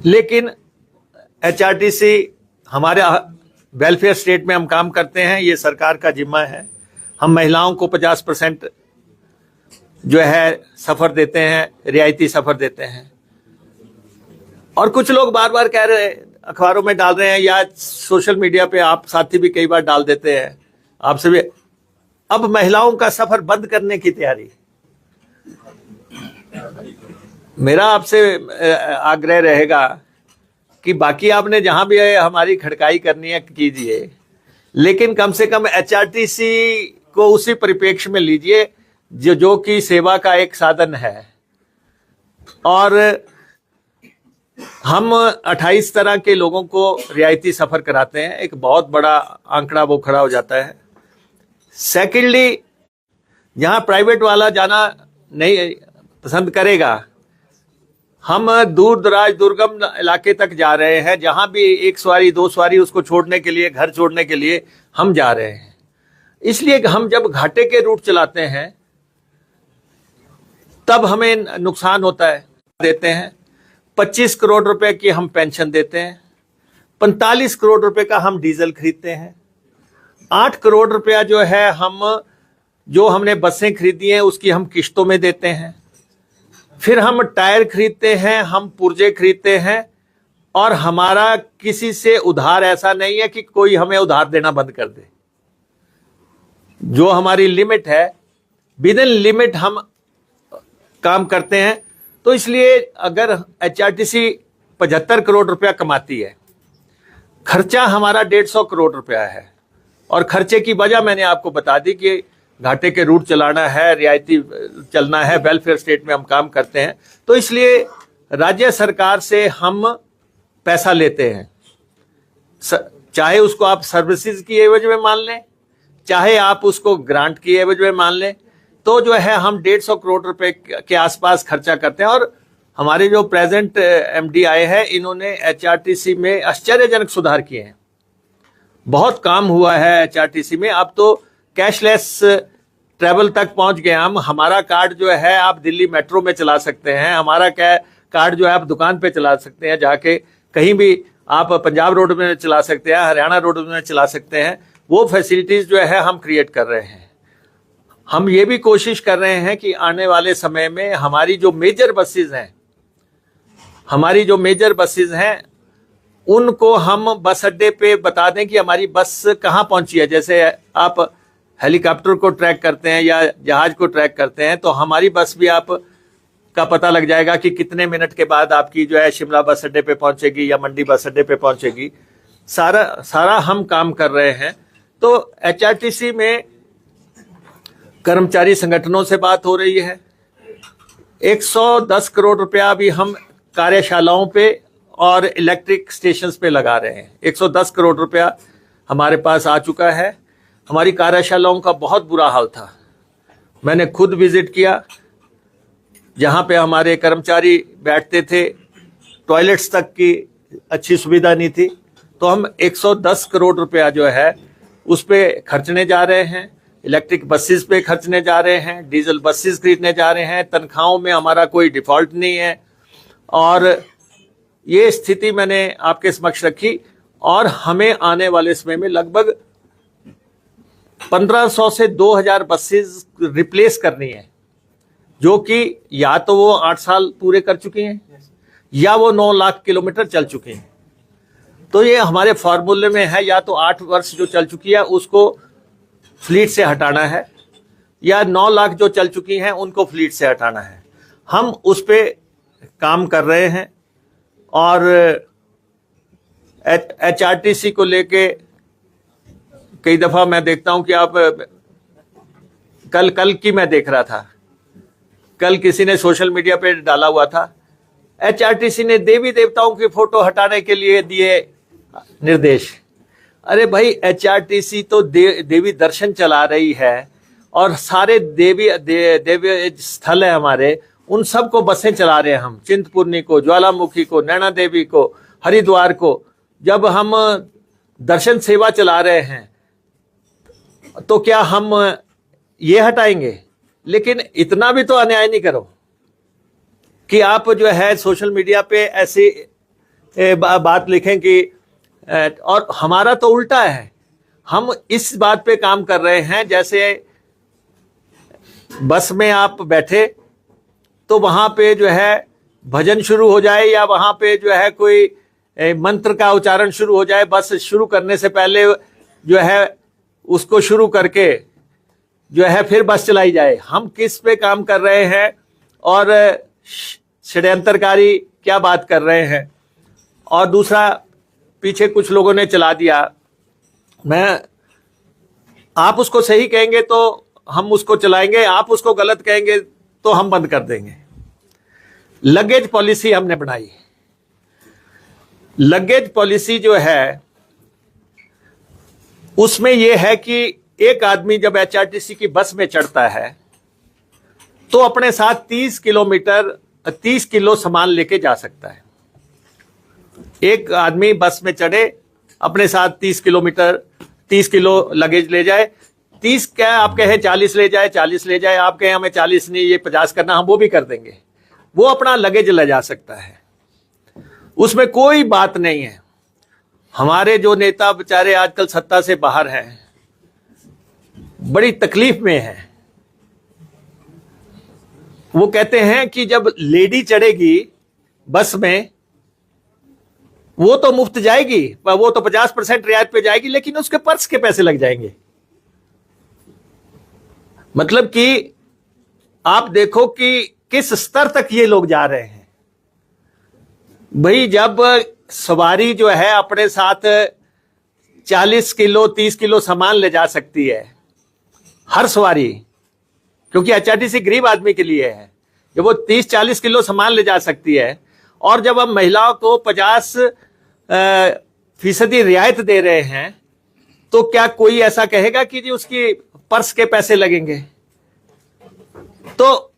लेकिन एचआरटीसी हमारे वेलफेयर स्टेट में हम काम करते हैं, ये सरकार का जिम्मा है। हम महिलाओं को 50% जो है सफर देते हैं, रियायती सफर देते हैं। और कुछ लोग बार बार कह रहे हैं, अखबारों में डाल रहे हैं या सोशल मीडिया पे आप साथी भी कई बार डाल देते हैं, आपसे भी, अब महिलाओं का सफर बंद करने की तैयारी। मेरा आपसे आग्रह रहेगा कि बाकी आपने जहां भी हमारी खड़काई करनी है कीजिए, लेकिन कम से कम एचआरटीसी को उसी परिप्रेक्ष्य में लीजिए जो कि सेवा का एक साधन है। और हम 28 तरह के लोगों को रियायती सफर कराते हैं, एक बहुत बड़ा आंकड़ा वो खड़ा हो जाता है। सेकेंडली, जहां प्राइवेट वाला जाना नहीं पसंद करेगा, हम दूर दराज दुर्गम इलाके तक जा रहे हैं, जहां भी 1 सवारी 2 सवारी उसको छोड़ने के लिए, घर छोड़ने के लिए हम जा रहे हैं। इसलिए हम जब घाटे के रूट चलाते हैं तब हमें नुकसान होता है। देते हैं 25 करोड़ रुपए की हम पेंशन देते हैं, 45 करोड़ रुपए का हम डीजल खरीदते हैं, 8 करोड़ रुपया जो है जो हमने बसें खरीदी हैं उसकी हम किश्तों में देते हैं। फिर हम टायर खरीदते हैं, हम पुर्जे खरीदते हैं, और हमारा किसी से उधार ऐसा नहीं है कि कोई हमें उधार देना बंद कर दे। जो हमारी लिमिट है, विद इन लिमिट हम काम करते हैं। तो इसलिए अगर HRTC 75 करोड़ रुपया कमाती है, खर्चा हमारा 150 करोड़ रुपया है, और खर्चे की वजह मैंने आपको बता दी कि घाटे के रूट चलाना है, रियायती चलना है, वेलफेयर स्टेट में हम काम करते हैं, तो इसलिए राज्य सरकार से हम पैसा लेते हैं। चाहे उसको आप सर्विसेज की एवज में मान लें, चाहे आप उसको ग्रांट की एवज में मान लें, तो जो है हम 150 करोड़ रुपए के आसपास खर्चा करते हैं। और हमारे जो प्रेजेंट MD आए हैं, इन्होंने HRTC में आश्चर्यजनक सुधार किए हैं। बहुत काम हुआ है HRTC में। अब तो कैशलेस ट्रैवल तक पहुंच गए हम। हमारा कार्ड जो है आप दिल्ली मेट्रो में चला सकते हैं, हमारा कार्ड जो है आप दुकान पे चला सकते हैं, जाके कहीं भी आप पंजाब रोड में चला सकते हैं, हरियाणा रोड में चला सकते हैं। वो फैसिलिटीज जो है हम क्रिएट कर रहे हैं। हम ये भी कोशिश कर रहे हैं कि आने वाले समय में हमारी जो मेजर बसेज हैं उनको हम बस अड्डे पे बता दें कि हमारी बस कहाँ पहुंची है। जैसे आप हेलीकॉप्टर को ट्रैक करते हैं या जहाज को ट्रैक करते हैं, तो हमारी बस भी आप का पता लग जाएगा कि कितने मिनट के बाद आपकी जो है शिमला बस अड्डे पे पहुंचेगी या मंडी बस अड्डे पे पहुंचेगी। सारा हम काम कर रहे हैं। तो HRTC में कर्मचारी संगठनों से बात हो रही है। 110 करोड़ रुपया भी हम कार्यशालाओं पे और इलेक्ट्रिक स्टेशंस पे लगा रहे हैं। 110 करोड़ रुपया हमारे पास आ चुका है। हमारी कार्यशालाओं का बहुत बुरा हाल था। मैंने खुद विजिट किया, जहां पे हमारे कर्मचारी बैठते थे, टॉयलेट्स तक की अच्छी सुविधा नहीं थी। तो हम 110 करोड़ रुपया जो है उस पे खर्चने जा रहे हैं। इलेक्ट्रिक बसेस पे खर्चने जा रहे हैं, डीजल बसेस खरीदने जा रहे हैं। तनख्वाहों में हमारा कोई डिफॉल्ट नहीं है। और ये स्थिति मैंने आपके समक्ष रखी। और हमें आने वाले समय में लगभग 1500 से 2000 बसेस रिप्लेस करनी है, जो कि या तो वो 8 साल पूरे कर चुकी हैं या वो 9 लाख किलोमीटर चल चुके हैं। तो ये हमारे फॉर्मूले में है, या तो 8 वर्ष जो चल चुकी है उसको फ्लीट से हटाना है, या 9 लाख जो चल चुकी हैं उनको फ्लीट से हटाना है। हम उस पे काम कर रहे हैं। और HRTC को लेके कई दफा मैं देखता हूं कि आप कल की मैं देख रहा था, कल किसी ने सोशल मीडिया पे डाला हुआ था, HRTC ने देवी देवताओं की फोटो हटाने के लिए दिए निर्देश। अरे भाई, HRTC तो देवी दर्शन चला रही है, और सारे देवी स्थल है हमारे, उन सब को बसें चला रहे हैं हम। चिंतपूर्णी को, ज्वालामुखी को, नैना देवी को, हरिद्वार को। जब हम दर्शन सेवा चला रहे हैं तो क्या हम ये हटाएंगे? लेकिन इतना भी तो अन्याय नहीं करो कि आप जो है सोशल मीडिया पे ऐसी बात लिखें कि, और हमारा तो उल्टा है। हम इस बात पे काम कर रहे हैं, जैसे बस में आप बैठे तो वहां पे जो है भजन शुरू हो जाए, या वहां पे जो है कोई मंत्र का उच्चारण शुरू हो जाए। बस शुरू करने से पहले जो है उसको शुरू करके जो है फिर बस चलाई जाए। हम किस पे काम कर रहे हैं और षड्यंत्रकारी क्या बात कर रहे हैं। और दूसरा, पीछे कुछ लोगों ने चला दिया, आप उसको सही कहेंगे तो हम उसको चलाएंगे, आप उसको गलत कहेंगे तो हम बंद कर देंगे। लगेज पॉलिसी हमने बनाई। लगेज पॉलिसी जो है उसमें यह है कि एक आदमी जब HRTC की बस में चढ़ता है तो अपने साथ 30 किलो सामान लेके जा सकता है। एक आदमी बस में चढ़े, अपने साथ 30 किलो लगेज ले जाए। 30 क्या आप कहें 40 ले जाए, 40 ले जाए। आप कहें हमें 40 नहीं, ये 50 करना, हम वो भी कर देंगे। वो अपना लगेज ले जा सकता है, उसमें कोई बात नहीं है। हमारे जो नेता बेचारे आजकल सत्ता से बाहर हैं, बड़ी तकलीफ में हैं। वो कहते हैं कि जब लेडी चढ़ेगी बस में वो तो मुफ्त जाएगी, वो तो 50% रियायत पे जाएगी, लेकिन उसके पर्स के पैसे लग जाएंगे। मतलब कि आप देखो कि किस स्तर तक ये लोग जा रहे हैं। भाई जब सवारी जो है अपने साथ 40 किलो 30 किलो सामान ले जा सकती है हर सवारी, क्योंकि एचआरटीसी गरीब आदमी के लिए है, जब वो 30-40 किलो सामान ले जा सकती है, और जब हम महिलाओं को 50% रियायत दे रहे हैं, तो क्या कोई ऐसा कहेगा कि जी उसकी पर्स के पैसे लगेंगे। तो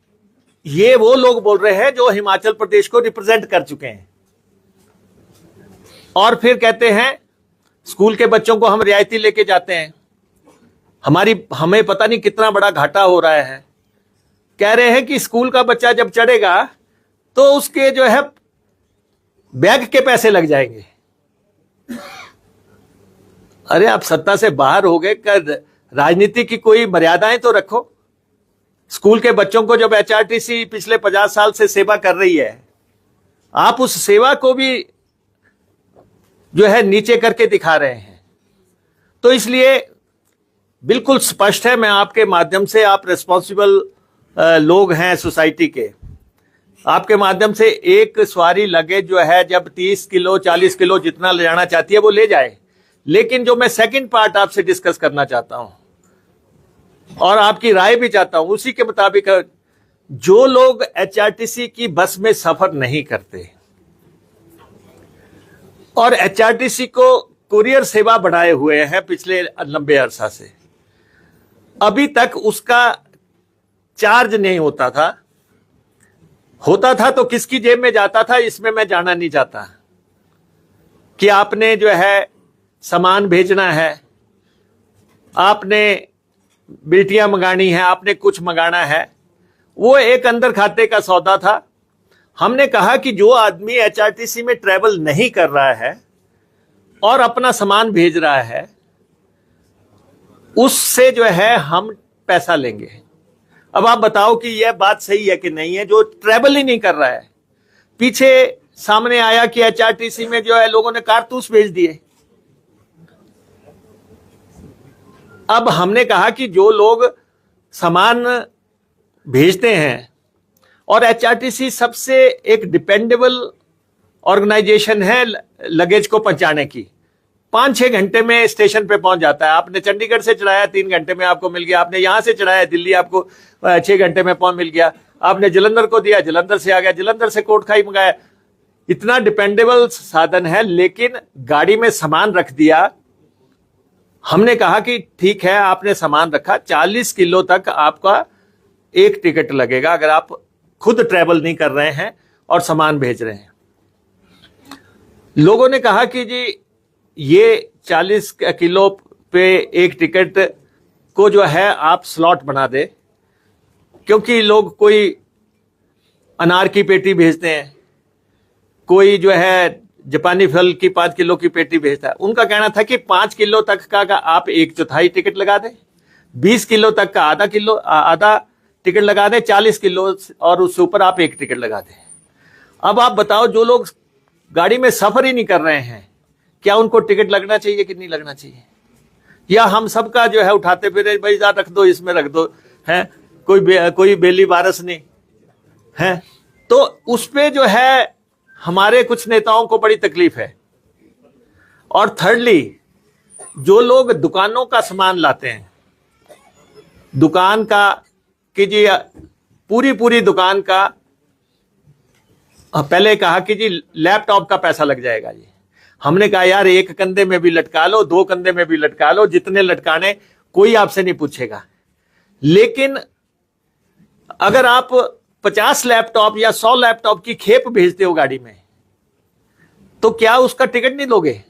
ये वो लोग बोल रहे हैं जो हिमाचल प्रदेश को रिप्रेजेंट कर चुके हैं, और फिर कहते हैं स्कूल के बच्चों को हम रियायती लेके जाते हैं, हमें पता नहीं कितना बड़ा घाटा हो रहा है। कह रहे हैं कि स्कूल का बच्चा जब चढ़ेगा तो उसके जो है बैग के पैसे लग जाएंगे। अरे आप सत्ता से बाहर हो गए, राजनीति की कोई मर्यादाएं तो रखो। स्कूल के बच्चों को जब एचआरटीसी पिछले 50 साल से सेवा कर रही है, आप उस सेवा को भी जो है नीचे करके दिखा रहे हैं। तो इसलिए बिल्कुल स्पष्ट है, मैं आपके माध्यम से, आप रिस्पॉन्सिबल लोग हैं सोसाइटी के, आपके माध्यम से एक सवारी लगेज जो है जब 30 किलो 40 किलो जितना ले जाना चाहती है वो ले जाए। लेकिन जो मैं सेकंड पार्ट आपसे डिस्कस करना चाहता हूं और आपकी राय भी चाहता हूं, उसी के मुताबिक जो लोग एचआरटीसी की बस में सफर नहीं करते और एचआरटीसी को कुरियर सेवा बढ़ाए हुए हैं पिछले लंबे अरसा से, अभी तक उसका चार्ज नहीं होता था तो किसकी जेब में जाता था, इसमें मैं जाना नहीं चाहता। कि आपने जो है सामान भेजना है, आपने बेटियां मंगानी है, आपने कुछ मंगाना है, वो एक अंदर खाते का सौदा था। हमने कहा कि जो आदमी एचआरटीसी में ट्रैवल नहीं कर रहा है और अपना सामान भेज रहा है, उससे जो है हम पैसा लेंगे। अब आप बताओ कि यह बात सही है कि नहीं है, जो ट्रैवल ही नहीं कर रहा है। पीछे सामने आया कि एचआरटीसी में जो है लोगों ने कारतूस भेज दिए। अब हमने कहा कि जो लोग सामान भेजते हैं, और एचआरटीसी सबसे एक डिपेंडेबल ऑर्गेनाइजेशन है लगेज को पहुंचाने की, 5-6 घंटे में स्टेशन पे पहुंच जाता है। आपने चंडीगढ़ से चढ़ाया 3 घंटे में आपको मिल गया, आपने यहां से चढ़ाया दिल्ली आपको 6 घंटे में पहुंच मिल गया, आपने जलंधर को दिया जलंधर से आ गया, जलंधर से कोटखाई मंगाया। इतना डिपेंडेबल साधन है, लेकिन गाड़ी में सामान रख दिया। हमने कहा कि ठीक है, आपने सामान रखा, 40 किलो तक आपका एक टिकट लगेगा अगर आप खुद ट्रैवल नहीं कर रहे हैं और सामान भेज रहे हैं। लोगों ने कहा कि जी ये 40 किलो पे एक टिकट को जो है आप स्लॉट बना दे, क्योंकि लोग कोई अनार की पेटी भेजते हैं, कोई जो है जापानी फल की 5 किलो की पेटी भेजता है। उनका कहना था कि 5 किलो तक का आप 1/4 टिकट लगा दें, 20 किलो तक का आधा टिकट लगा दें, 40 किलो और उससे ऊपर आप एक टिकट लगा दें। अब आप बताओ, जो लोग गाड़ी में सफर ही नहीं कर रहे हैं, क्या उनको टिकट लगना चाहिए कि नहीं लगना चाहिए? या हम सबका जो है उठाते फिर भाई रख दो, इसमें रख दो, है कोई बेली वारस नहीं है। तो उस पे जो है हमारे कुछ नेताओं को बड़ी तकलीफ है। और थर्डली, जो लोग दुकानों का सामान लाते हैं, दुकान का कीजिए, पूरी दुकान का, पहले कहा कि जी लैपटॉप का पैसा लग जाएगा जी। हमने कहा यार एक कंधे में भी लटका लो, 2 कंधे में भी लटका लो, जितने लटकाने कोई आपसे नहीं पूछेगा। लेकिन अगर आप 50 लैपटॉप या 100 लैपटॉप की खेप भेजते हो गाड़ी में, तो क्या उसका टिकट नहीं लोगे?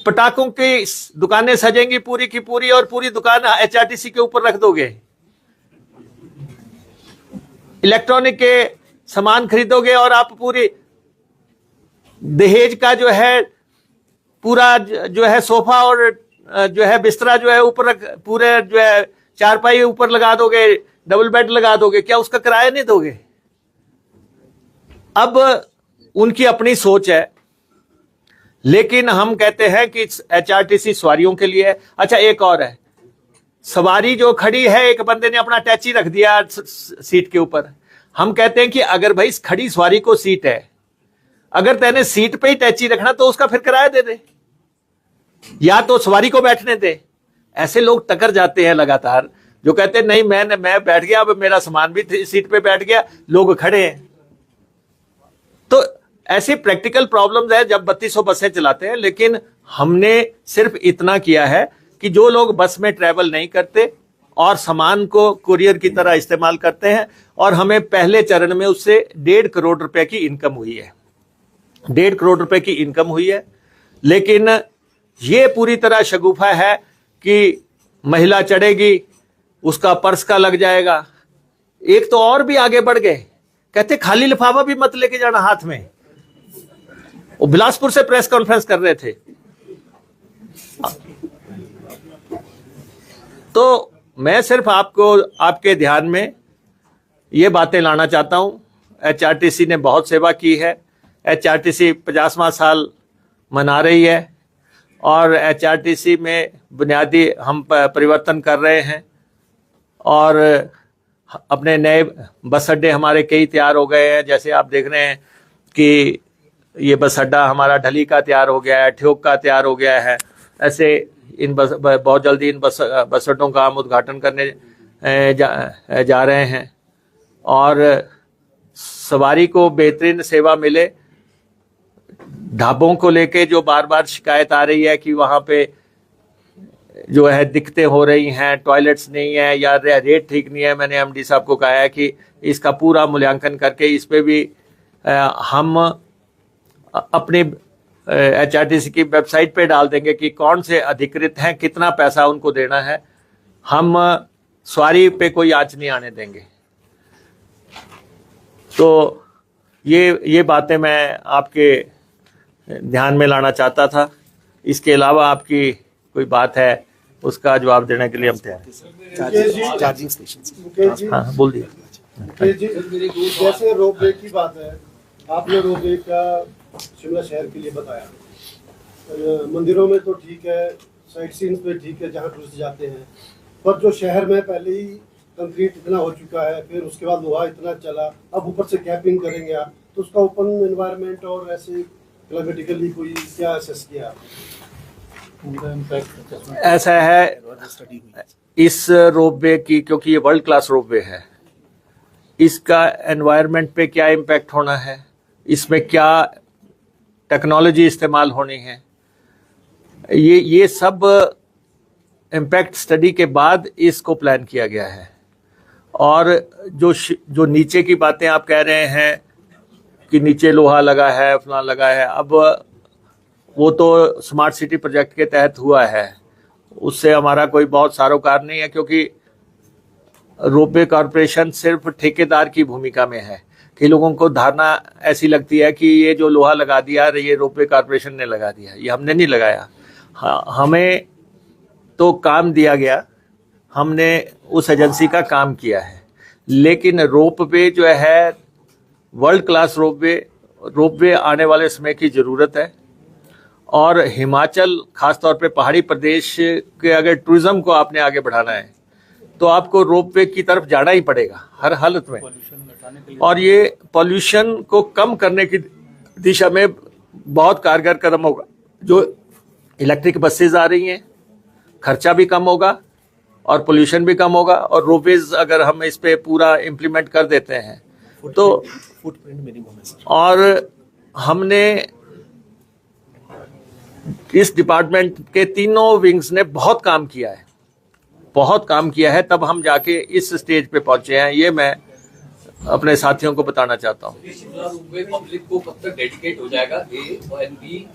पटाखों की दुकानें सजेंगी पूरी की पूरी, और पूरी दुकान एचआरटीसी के ऊपर रख दोगे। इलेक्ट्रॉनिक के सामान खरीदोगे और आप पूरी दहेज का जो है पूरा जो है सोफा और जो है बिस्तरा जो है ऊपर पूरे जो है चारपाई ऊपर लगा दोगे, डबल बेड लगा दोगे, क्या उसका किराया नहीं दोगे? अब उनकी अपनी सोच है, लेकिन हम कहते हैं कि एचआरटीसी सवारियों के लिए है। अच्छा, एक और है, सवारी जो खड़ी है, एक बंदे ने अपना टैची रख दिया सीट के ऊपर। हम कहते हैं कि अगर भाई खड़ी सवारी को सीट है, अगर तेने सीट पे ही टैची रखना तो उसका फिर किराया दे दे, या तो सवारी को बैठने दे। ऐसे लोग टकर जाते हैं लगातार, जो कहते हैं नहीं मैं बैठ गया, अब मेरा सामान भी सीट पे बैठ गया, लोग खड़े हैं। तो ऐसी प्रैक्टिकल प्रॉब्लम्स है जब 3200 बसें चलाते हैं। लेकिन हमने सिर्फ इतना किया है कि जो लोग बस में ट्रैवल नहीं करते और सामान को कुरियर की तरह इस्तेमाल करते हैं, और हमें पहले चरण में उससे 1.5 करोड़ रुपए की इनकम हुई है, 1.5 करोड़ रुपए की इनकम हुई है। लेकिन ये पूरी तरह शगुफा है कि महिला चढ़ेगी, उसका पर्स का लग जाएगा। एक तो और भी आगे बढ़ गए, कहते खाली लिफाफा भी मत लेके जाना हाथ में। वो बिलासपुर से प्रेस कॉन्फ्रेंस कर रहे थे। तो मैं सिर्फ आपको, आपके ध्यान में ये बातें लाना चाहता हूं। एचआरटीसी ने बहुत सेवा की है। एचआरटीसी 50वां साल मना रही है, और एचआरटीसी में बुनियादी हम परिवर्तन कर रहे हैं, और अपने नए बस अड्डे हमारे कई तैयार हो गए हैं। जैसे आप देख रहे हैं कि ये बस अड्डा हमारा ढली का तैयार हो गया है, ठियोग का तैयार हो गया है। ऐसे इन बहुत जल्दी इन बस अड्डों का हम उद्घाटन करने जा रहे हैं, और सवारी को बेहतरीन सेवा मिले। ढाबों को लेके जो बार बार शिकायत आ रही है कि वहाँ पे जो है दिक्कतें हो रही हैं, टॉयलेट्स नहीं है या रेट ठीक नहीं है, मैंने एमडी साहब को कहा है कि इसका पूरा मूल्यांकन करके इस पे भी हम अपनी एचआरटीसी की वेबसाइट पे डाल देंगे कि कौन से अधिकृत हैं, कितना पैसा उनको देना है। हम सवारी पे कोई आंच नहीं आने देंगे। तो ये बातें मैं आपके ध्यान में लाना चाहता था। इसके अलावा आपकी कोई बात है उसका जवाब देने के लिए हम तैयार हैं। चार्जिंग स्टेशन, हाँ बोल दिया। जैसे रोपवे की बात है, आपने रोपवे का शिमला शहर के लिए बताया। मंदिरों में तो ठीक है, साइट सीन्स पे ठीक है जहाँ टूरिस्ट जाते हैं, पर जो शहर में पहले ही कंक्रीट इतना हो चुका है, फिर उसके बाद लोहा इतना चला, अब ऊपर से कैपिंग करेंगे आप, तो उसका ओपन एनवायरनमेंट और ऐसे क्लाइमेटिकली कोई क्या असेस किया? ऐसा है, इस रोपवे की, क्योंकि ये वर्ल्ड क्लास रोपवे है, इसका एनवायरनमेंट पे क्या इम्पैक्ट होना है, इसमें क्या टेक्नोलॉजी इस्तेमाल होनी है, ये सब इम्पैक्ट स्टडी के बाद इसको प्लान किया गया है। और जो नीचे की बातें आप कह रहे हैं कि नीचे लोहा लगा है, फलां लगा है, अब वो तो स्मार्ट सिटी प्रोजेक्ट के तहत हुआ है, उससे हमारा कोई बहुत सारोकार नहीं है, क्योंकि रोपवे कॉरपोरेशन सिर्फ ठेकेदार की भूमिका में है। कि लोगों को धारणा ऐसी लगती है कि ये जो लोहा लगा दिया ये रोपवे कॉरपोरेशन ने लगा दिया, ये हमने नहीं लगाया। हमें तो काम दिया गया, हमने उस एजेंसी का काम किया है, लेकिन रोपवे जो है वर्ल्ड क्लास रोपवे आने वाले समय की ज़रूरत है। और हिमाचल, खासतौर पे पहाड़ी प्रदेश के अगर टूरिज्म को आपने आगे बढ़ाना है तो आपको रोपवे की तरफ जाना ही पड़ेगा हर हालत में। और ये पॉल्यूशन को कम करने की दिशा में बहुत कारगर कदम होगा। जो इलेक्ट्रिक बसेज आ रही हैं, खर्चा भी कम होगा और पोल्यूशन भी कम होगा। और रोपवेज अगर हम इस पे पूरा इम्प्लीमेंट कर देते हैं तो फुटप्रिंट मिनिमम है सर। और हमने इस डिपार्टमेंट के तीनों विंग्स ने बहुत काम किया है, बहुत काम किया है, तब हम जाके इस स्टेज पे पहुंचे हैं। ये मैं अपने साथियों को बताना चाहता हूँ। शिमला रोपवे पब्लिक को कब तक डेडिकेट हो जाएगा? ए और बी,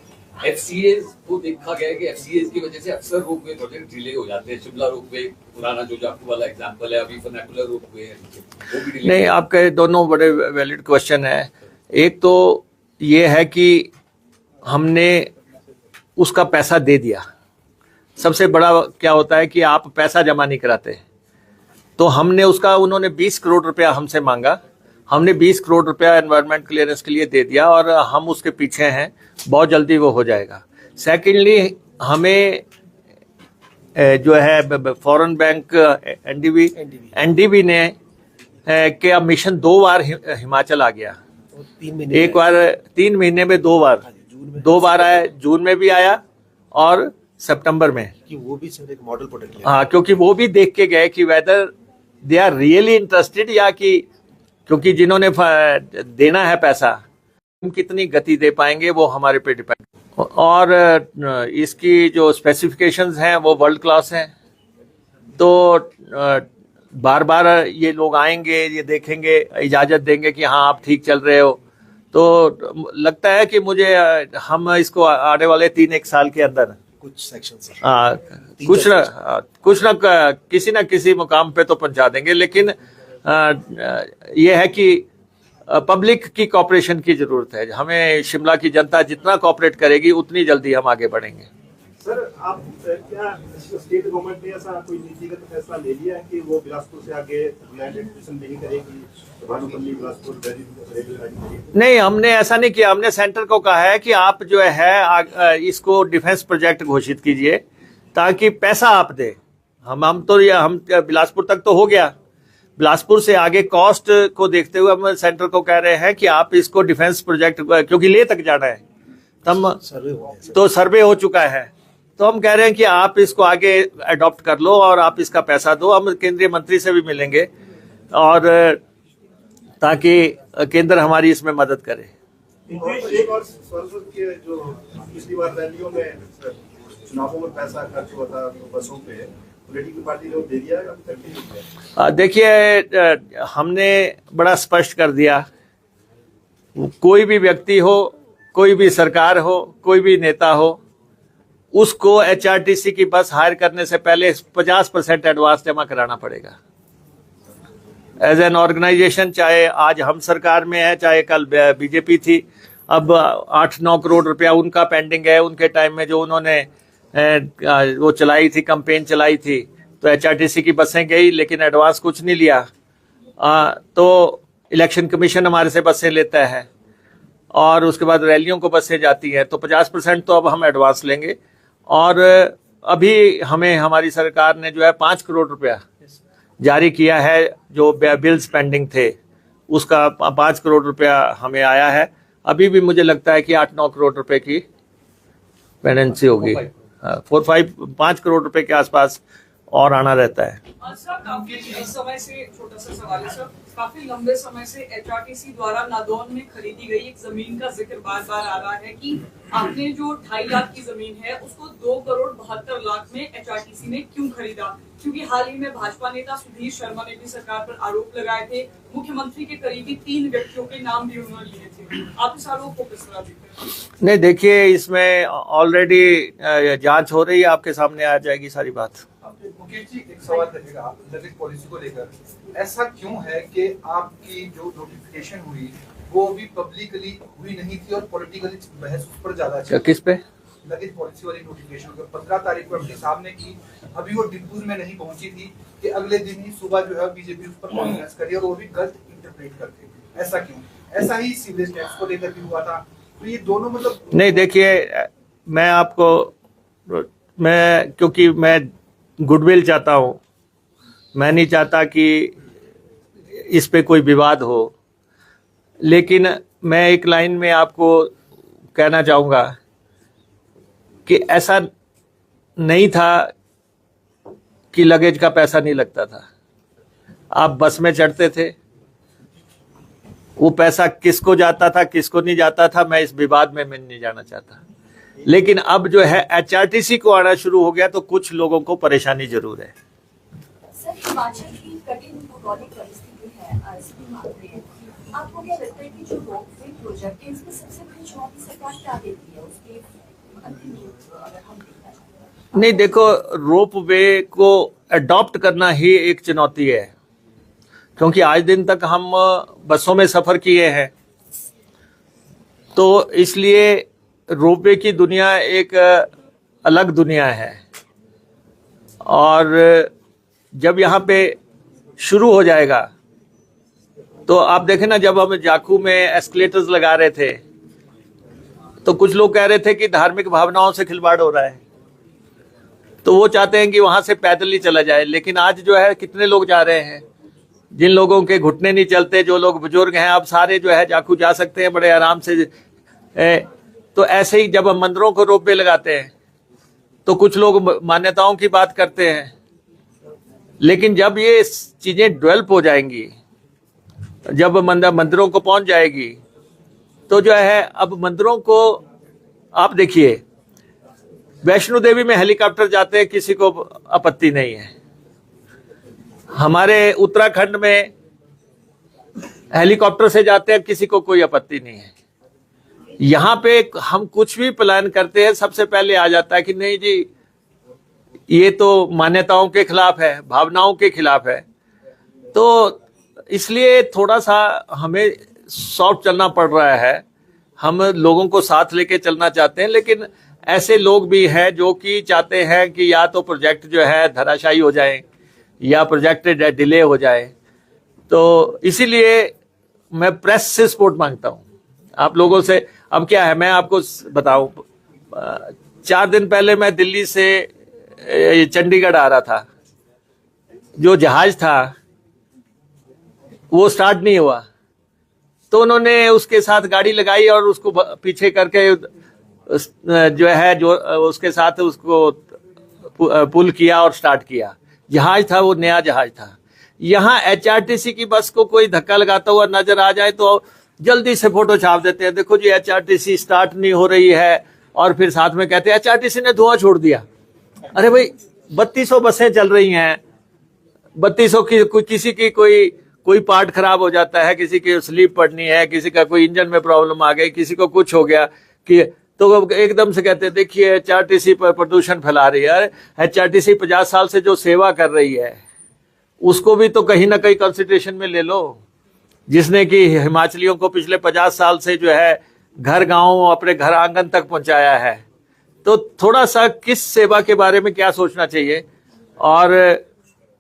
एफसीएज को देखा गया है कि एफसीएज की वजह से अक्सर रोपवे प्रोजेक्ट डिले हो जाते हैं। शिमला रोपवे पुराना जो जाखू वाला एग्जांपल है, अभी वर्नाकुलर रोपवे है वो भी डिले। नहीं, आपके दोनों बड़े वैलिड क्वेश्चन है। एक तो ये है कि हमने उसका पैसा दे दिया। सबसे बड़ा क्या होता है कि आप पैसा जमा नहीं कराते, तो हमने उसका, उन्होंने 20 करोड़ रुपया हमसे मांगा, हमने 20 करोड़ रुपया एनवायरनमेंट क्लियरेंस के लिए दे दिया और हम उसके पीछे हैं, बहुत जल्दी वो हो जाएगा। सेकेंडली, हमें जो है फॉरेन बैंक एनडीबी ने कि अब मिशन 2 बार हिमाचल आ गया। और 3 महीने एक बार 3 महीने में 2 बार, जून में 2 बार आया, जून में भी आया और सितंबर में। कि वो भी सर एक मॉडल प्रोडक्ट लिया। हाँ, क्योंकि वो भी देख के गए कि whether they are really interested, या कि क्योंकि जिन्होंने देना है पैसा हम कितनी गति दे पाएंगे वो हमारे पे डिपेंड। और इसकी जो स्पेसिफिकेशंस हैं वो वर्ल्ड क्लास हैं। तो बार बार ये लोग आएंगे, ये देखेंगे, इजाज़त देंगे कि हाँ आप ठीक चल रहे हो। तो लगता है कि मुझे हम इसको आने वाले 3-1 साल के अंदर कुछ सेक्शन सर कुछ ना किसी ना किसी मुकाम पे तो पहुंचा देंगे। लेकिन ये है कि पब्लिक की कॉपरेशन की जरूरत है। हमें शिमला की जनता जितना कॉपरेट करेगी उतनी जल्दी हम आगे बढ़ेंगे। सर, आप क्या स्टेट गवर्नमेंट ने ऐसा कोई नीतिगत फैसला ले लिया है कि वो बिलासपुर से आगे लैंड एक्विजिशन नहीं करेगी, भानुपल्ली बिलासपुर रेलवे लाइन करेगी? नहीं, हमने ऐसा नहीं किया। हमने सेंटर को कहा है कि आप जो है इसको डिफेंस प्रोजेक्ट घोषित कीजिए ताकि पैसा आप दे। हम बिलासपुर तक तो हो गया, बिलासपुर से आगे कॉस्ट को देखते हुए हम सेंटर को कह रहे हैं कि आप इसको डिफेंस प्रोजेक्ट, क्योंकि ले तक जाना है, तब तो सर्वे हो चुका है, तो हम कह रहे हैं कि आप इसको आगे अडॉप्ट कर लो और आप इसका पैसा दो। हम केंद्रीय मंत्री से भी मिलेंगे और ताकि केंद्र हमारी इसमें मदद करे। एक और सवाल कि जो पिछली बार रैलियों में चुनावों में पैसा खर्च हुआ था बसों पे, पॉलिटिकल पार्टी ने दे दिया, अभी तक नहीं दिया? देखिए, हमने बड़ा स्पष्ट कर दिया, कोई भी व्यक्ति हो, कोई भी सरकार हो, कोई भी नेता हो, उसको एचआरटीसी की बस हायर करने से पहले 50% एडवांस जमा कराना पड़ेगा। एज एन ऑर्गेनाइजेशन, चाहे आज हम सरकार में है, चाहे कल बीजेपी थी, अब 8-9 करोड़ रुपया उनका पेंडिंग है। उनके टाइम में जो उन्होंने वो चलाई थी, कैंपेन चलाई थी, तो एचआरटीसी की बसें गई लेकिन एडवांस कुछ नहीं लिया। तो इलेक्शन कमीशन हमारे से बसें लेता है और उसके बाद रैलियों को बसें जाती हैं, तो 50% तो अब हम एडवांस लेंगे। और अभी हमें हमारी सरकार ने जो है 5 करोड़ रुपया जारी किया है, जो बिल्स पेंडिंग थे उसका 5 करोड़ रुपया हमें आया है। अभी भी मुझे लगता है कि 8-9 करोड़ रुपए की पेंडेंसी होगी, 5 करोड़ रुपए के आसपास और आना रहता है। सर, काफी समय से, छोटा सा सवाल है सर, काफी लंबे समय से एचआरटीसी द्वारा नादौन में खरीदी गई एक जमीन का जिक्र बार बार आ रहा है कि आपने जो 2.5 लाख की जमीन है उसको 2 करोड़ 72 लाख में एचआरटीसी ने क्यों खरीदा? क्योंकि हाल ही में भाजपा नेता सुधीर शर्मा ने भी सरकार पर आरोप लगाए थे, मुख्यमंत्री के करीबी 3 व्यक्तियों के नाम भी उन्होंने लिए थे। आप इस आरोप को किस तरह देखते हैं? नहीं, देखिए, इसमें ऑलरेडी जांच हो रही है, आपके सामने आ जाएगी सारी बात। मुकेश जी, एक सवाल रहेगा लगेज पॉलिसी को लेकर। ऐसा क्यों है कि आपकी जो नोटिफिकेशन हुई वो भी पब्लिकली हुई नहीं थी और पॉलिटिकली बहस उस पर ज्यादा चली? किस पे? लगेज पॉलिसी वाली नोटिफिकेशन को 15 तारीख को अपने सामने की, अभी वो डिब्बू में नहीं पहुंची थी कि अगले दिन ही सुबह जो है बीजेपी उस पर कॉन्फ्रेंस करी और वो भी गलत इंटरप्रेट करते। ऐसा क्यों? ऐसा ही सीवरेज टैक्स को लेकर भी हुआ था। तो ये दोनों मतलब नहीं, देखिए, क्योंकि मैं गुडविल चाहता हूँ, मैं नहीं चाहता कि इस पे कोई विवाद हो, लेकिन मैं एक लाइन में आपको कहना चाहूँगा कि ऐसा नहीं था कि लगेज का पैसा नहीं लगता था। आप बस में चढ़ते थे, वो पैसा किसको जाता था किसको नहीं जाता था, मैं इस विवाद में नहीं जाना चाहता। लेकिन अब जो है एचआरटीसी को आना शुरू हो गया तो कुछ लोगों को परेशानी जरूर है। सर, हिमाचल की कठिन भौगोलिक परिस्थिति है, आपको क्या लगता है कि जो रोपवे प्रोजेक्ट है इसमें सबसे बड़ी चुनौती सरकार क्या देती है उसके अंतिम रूप अगर हम देखना चाहते हैं? नहीं, देखो, रोपवे को अडॉप्ट करना ही एक चुनौती है, क्योंकि आज दिन तक हम बसों में सफर किए हैं, तो इसलिए रोपवे की दुनिया एक अलग दुनिया है। और जब यहाँ पे शुरू हो जाएगा तो आप देखें ना, जब हम जाखू में एस्केलेटर्स लगा रहे थे तो कुछ लोग कह रहे थे कि धार्मिक भावनाओं से खिलवाड़ हो रहा है। तो वो चाहते हैं कि वहां से पैदल ही चला जाए। लेकिन आज जो है कितने लोग जा रहे हैं, जिन लोगों के घुटने नहीं चलते, जो लोग बुजुर्ग हैं, अब सारे जो है जाखू जा सकते हैं बड़े आराम से। तो ऐसे ही जब हम मंदिरों को रोपवे लगाते हैं तो कुछ लोग मान्यताओं की बात करते हैं, लेकिन जब ये चीजें डेवलप हो जाएंगी, जब मंदिरों को पहुंच जाएगी, तो जो है अब मंदिरों को आप देखिए, वैष्णो देवी में हेलीकॉप्टर जाते हैं, किसी को आपत्ति नहीं है। हमारे उत्तराखंड में हेलीकॉप्टर से जाते हैं, किसी को कोई आपत्ति नहीं है। यहाँ पे हम कुछ भी प्लान करते हैं, सबसे पहले आ जाता है कि नहीं जी, ये तो मान्यताओं के खिलाफ है, भावनाओं के खिलाफ है। तो इसलिए थोड़ा सा हमें सॉफ्ट चलना पड़ रहा है। हम लोगों को साथ लेके चलना चाहते हैं, लेकिन ऐसे लोग भी हैं जो कि चाहते हैं कि या तो प्रोजेक्ट जो है धराशायी हो जाए या प्रोजेक्ट डिले हो जाए। तो इसीलिए मैं प्रेस से सपोर्ट मांगता हूं आप लोगों से। अब क्या है, मैं आपको बताऊं, 4 दिन पहले मैं दिल्ली से चंडीगढ़ आ रहा था। जो जहाज था वो स्टार्ट नहीं हुआ, तो उन्होंने उसके साथ गाड़ी लगाई और उसको पीछे करके जो है जो उसके साथ उसको पुल किया और स्टार्ट किया। जहाज था वो नया जहाज था। यहाँ एचआरटीसी की बस को कोई धक्का लगाता हुआ नजर आ जाए तो जल्दी से फोटो छाप देते हैं, देखो जी एचआरटीसी स्टार्ट नहीं हो रही है, और फिर साथ में कहते हैं एचआरटीसी ने धुआं छोड़ दिया। अरे भाई 3200 बसें चल रही हैं, 3200 की किसी की कोई पार्ट खराब हो जाता है, किसी की स्लीप पड़नी है, किसी का कोई इंजन में प्रॉब्लम आ गई, किसी को कुछ हो गया कि तो एकदम से कहते हैं देखिए एचआरटीसी पर प्रदूषण फैला रही है। एचआरटीसी 50 साल से जो सेवा कर रही है उसको भी तो कहीं ना कहीं कंसिडरेशन में ले लो, जिसने कि हिमाचलियों को पिछले 50 साल से जो है घर गांव अपने घर आंगन तक पहुंचाया है। तो थोड़ा सा किस सेवा के बारे में क्या सोचना चाहिए। और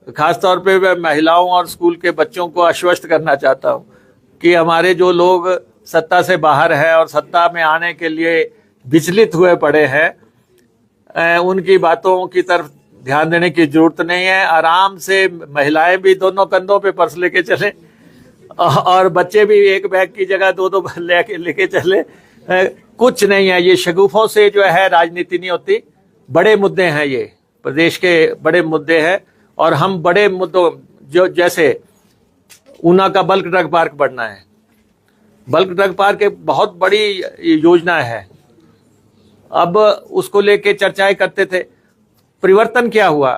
खासतौर पे मैं महिलाओं और स्कूल के बच्चों को आश्वस्त करना चाहता हूं कि हमारे जो लोग सत्ता से बाहर है और सत्ता में आने के लिए विचलित हुए पड़े हैं, उनकी बातों की तरफ ध्यान देने की जरूरत नहीं है। आराम से महिलाएं भी दोनों कंधों पे पर्स लेके चले और बच्चे भी एक बैग की जगह 2-2 लेके चले। कुछ नहीं है, ये शगुफों से जो है राजनीति नहीं होती। बड़े मुद्दे हैं, ये प्रदेश के बड़े मुद्दे हैं, और हम बड़े मुद्दों जो जैसे ऊना का बल्क ड्रग पार्क बनना है। बल्क ड्रग पार्क एक बहुत बड़ी योजना है, अब उसको लेके चर्चाएं करते थे। परिवर्तन क्या हुआ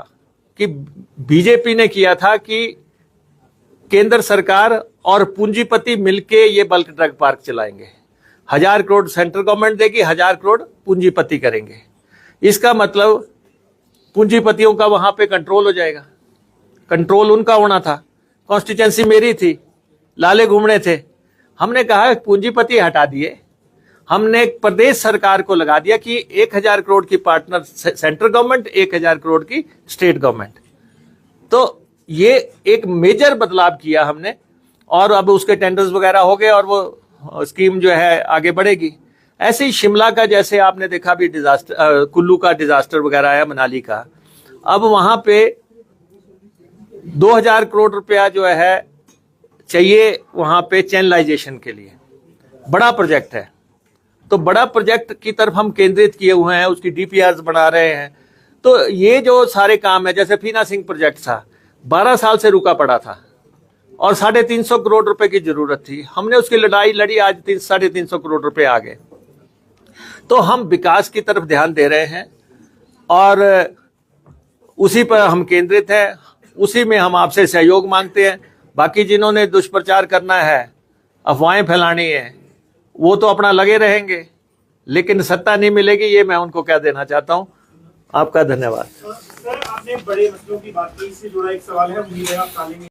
कि बीजेपी ने किया था कि केंद्र सरकार और पूंजीपति मिलके ये बल्क ड्रग पार्क चलाएंगे। 1000 करोड़ सेंट्रल गवर्नमेंट देगी, 1000 करोड़ पूंजीपति करेंगे। इसका मतलब पूंजीपतियों का वहां पे कंट्रोल हो जाएगा। कंट्रोल उनका होना था। कॉन्स्टिट्यूंसी मेरी थी, लाले घूमने थे। हमने कहा पूंजीपति हटा दिए, हमने प्रदेश सरकार को लगा दिया कि 1000 करोड़ की पार्टनर सेंट्रल गवर्नमेंट, 1000 करोड़ की स्टेट गवर्नमेंट। तो ये एक मेजर बदलाव किया हमने, और अब उसके टेंडर्स वगैरह हो गए और वो स्कीम जो है आगे बढ़ेगी। ऐसे ही शिमला का, जैसे आपने देखा भी डिजास्टर, कुल्लू का डिजास्टर वगैरह आया, मनाली का, अब वहां पे 2000 करोड़ रुपया जो है चाहिए वहां पे चैनलाइजेशन के लिए। बड़ा प्रोजेक्ट है, तो बड़ा प्रोजेक्ट की तरफ हम केंद्रित किए हुए हैं, उसकी डीपीआर बना रहे हैं। तो ये जो सारे काम है, जैसे फीना सिंह प्रोजेक्ट था, 12 साल से रुका पड़ा था और 350 करोड़ रुपए की जरूरत थी। हमने उसकी लड़ाई लड़ी, आज 350 करोड़ रुपए आ गए। तो हम विकास की तरफ ध्यान दे रहे हैं और उसी पर हम केंद्रित हैं, उसी में हम आपसे सहयोग मांगते हैं। बाकी जिन्होंने दुष्प्रचार करना है, अफवाहें फैलानी है, वो तो अपना लगे रहेंगे, लेकिन सत्ता नहीं मिलेगी, ये मैं उनको कह देना चाहता हूं। आपका धन्यवाद। सर, आपने बड़े मसलों की बात की, इससे जुड़ा एक सवाल है, उम्मीद है आप टालेंगे।